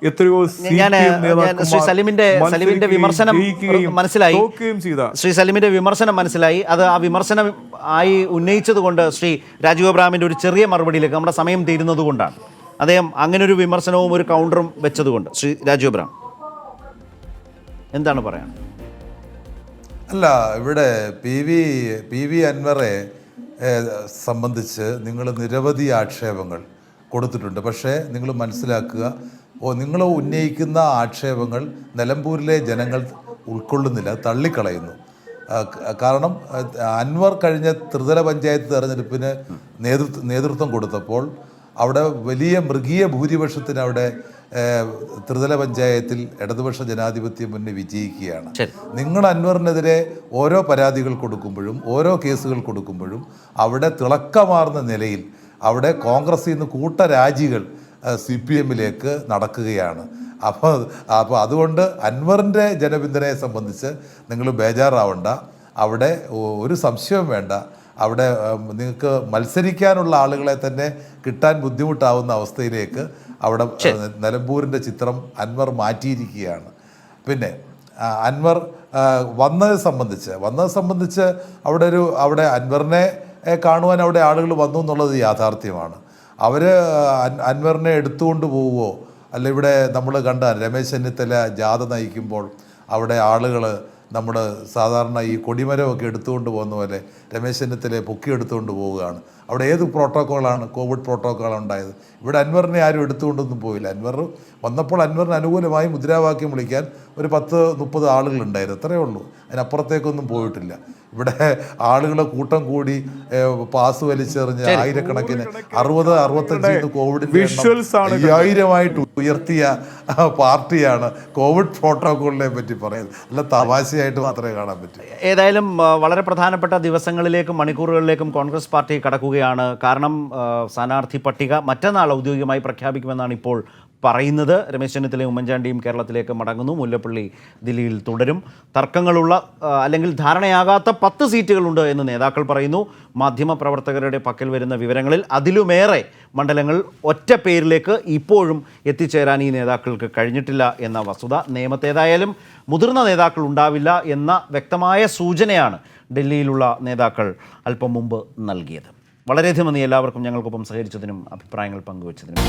എത്രയോ ശ്രീ സലിമിന്റെ വിമർശനം മനസ്സിലായി. ശ്രീ സലിമിന്റെ വിമർശനം മനസ്സിലായി. അത് ആ വിമർശനം ആയി ഉന്നയിച്ചത് കൊണ്ട് ശ്രീ രാജീവ് അബ്രഹാമിന്റെ ഒരു ചെറിയ മറുപടിയിലേക്ക് നമ്മുടെ സമയം തീരുന്നത് കൊണ്ടാണ് അദ്ദേഹം അങ്ങനെ ഒരു വിമർശനവും ഒരു കൗണ്ടറും വെച്ചതുകൊണ്ട്. ശ്രീ രാജീവ് അബ്രഹാം എന്താണ് പറയാൻ? അല്ല, ഇവിടെ PV അൻവറെ സംബന്ധിച്ച് നിങ്ങൾ നിരവധി ആക്ഷേപങ്ങൾ കൊടുത്തിട്ടുണ്ട്. പക്ഷേ നിങ്ങൾ മനസ്സിലാക്കുക, നിങ്ങൾ ഉന്നയിക്കുന്ന ആക്ഷേപങ്ങൾ നിലമ്പൂരിലെ ജനങ്ങൾ ഉൾക്കൊള്ളുന്നില്ല, തള്ളിക്കളയുന്നു. കാരണം അൻവർ കഴിഞ്ഞ ത്രിതല പഞ്ചായത്ത് തെരഞ്ഞെടുപ്പിന് നേതൃത്വം കൊടുത്തപ്പോൾ അവിടെ വലിയ മൃഗീയ ഭൂരിപക്ഷത്തിന് അവിടെ ത്രിതല പഞ്ചായത്തിൽ ഇടതുപക്ഷ ജനാധിപത്യ മുന്നണി വിജയിക്കുകയാണ്. നിങ്ങൾ അൻവറിനെതിരെ ഓരോ പരാതികൾ കൊടുക്കുമ്പോഴും ഓരോ കേസുകൾ കൊടുക്കുമ്പോഴും അവിടെ തിളക്കമാർന്ന നിലയിൽ അവിടെ കോൺഗ്രസിൽ നിന്ന് കൂട്ടരാജികൾ CPM-ലേക്ക് നടക്കുകയാണ്. അപ്പോൾ അതുകൊണ്ട് അൻവറിൻ്റെ ജനപിന്തുണയെ സംബന്ധിച്ച് നിങ്ങൾ ബേജാറാവണ്ട. അവിടെ ഒരു സംശയവും വേണ്ട. അവിടെ നിങ്ങൾക്ക് മത്സരിക്കാനുള്ള ആളുകളെ തന്നെ കിട്ടാൻ ബുദ്ധിമുട്ടാവുന്ന അവസ്ഥയിലേക്ക് അവിടെ നിലമ്പൂരിൻ്റെ ചിത്രം അൻവർ മാറ്റിയിരിക്കുകയാണ്. പിന്നെ അൻവർ വന്നത് സംബന്ധിച്ച് അവിടെ അൻവറിനെ കാണുവാൻ അവിടെ ആളുകൾ വന്നു എന്നുള്ളത് യാഥാർത്ഥ്യമാണ്. അവർ അൻവറിനെ എടുത്തുകൊണ്ട് പോവുമോ, അല്ല ഇവിടെ നമ്മൾ കണ്ട രമേശ് ചെന്നിത്തല ജാഥ നയിക്കുമ്പോൾ അവിടെ ആളുകൾ നമ്മൾ സാധാരണ ഈ കൊടിമരമൊക്കെ എടുത്തുകൊണ്ട് പോകുന്ന പോലെ രമേശ് ചെന്നിത്തലയെ പൊക്കി എടുത്തുകൊണ്ട് പോവുകയാണ്. അവിടെ ഏത് പ്രോട്ടോക്കോളാണ്, കോവിഡ് പ്രോട്ടോക്കോളാണ് ഉണ്ടായത്? ഇവിടെ അൻവറിനെ ആരും എടുത്തുകൊണ്ടൊന്നും പോയില്ല. അൻവർ വന്നപ്പോൾ അൻവറിന് അനുകൂലമായി മുദ്രാവാക്യം വിളിക്കാൻ ഒരു 10-30 ആളുകളുണ്ടായിരുന്നു, അത്രയേ ഉള്ളൂ. അതിനപ്പുറത്തേക്കൊന്നും പോയിട്ടില്ല. ഇവിടെ ആളുകൾ കൂട്ടം കൂടി പാസ് വലിച്ചെറിഞ്ഞ് ആയിരക്കണക്കിന് 60-65 കോവിഡിന്റെ 5000-ആയിട്ട് ഉയർത്തിയ പാർട്ടിയാണ് കോവിഡ് പ്രോട്ടോക്കോളിനെ പറ്റി പറയുന്നത്. അല്ല, തമാശയായിട്ട് മാത്രമേ കാണാൻ പറ്റൂ. ഏതായാലും വളരെ പ്രധാനപ്പെട്ട ദിവസങ്ങളിലേക്കും മണിക്കൂറുകളിലേക്കും കോൺഗ്രസ് പാർട്ടി കടക്കുകയാണ്. കാരണം സ്ഥാനാർത്ഥി പട്ടിക മറ്റന്നാൾ ഔദ്യോഗികമായി പ്രഖ്യാപിക്കുമെന്നാണ് ഇപ്പോൾ പറയുന്നത്. രമേശ് ചെന്നിത്തലയും ഉമ്മൻചാണ്ടിയും കേരളത്തിലേക്ക് മടങ്ങുന്നു. മുല്ലപ്പള്ളി ദില്ലിയിൽ തുടരും. തർക്കങ്ങളുള്ള അല്ലെങ്കിൽ ധാരണയാകാത്ത 10 സീറ്റുകളുണ്ട് എന്ന് നേതാക്കൾ പറയുന്നു. മാധ്യമപ്രവർത്തകരുടെ പക്കൽ വരുന്ന വിവരങ്ങളിൽ അതിലുമേറെ മണ്ഡലങ്ങൾ ഒറ്റ പേരിലേക്ക് ഇപ്പോഴും എത്തിച്ചേരാൻ ഈ നേതാക്കൾക്ക് കഴിഞ്ഞിട്ടില്ല എന്ന വസ്തുത. നിയമത്തേതായാലും മുതിർന്ന നേതാക്കൾ ഉണ്ടാവില്ല എന്ന വ്യക്തമായ സൂചനയാണ് ഡൽഹിയിലുള്ള നേതാക്കൾ അല്പം മുമ്പ് നൽകിയത്. വളരെയധികം നന്ദി എല്ലാവർക്കും ഞങ്ങൾക്കൊപ്പം സഹകരിച്ചതിനും അഭിപ്രായങ്ങൾ പങ്കുവച്ചതിനും.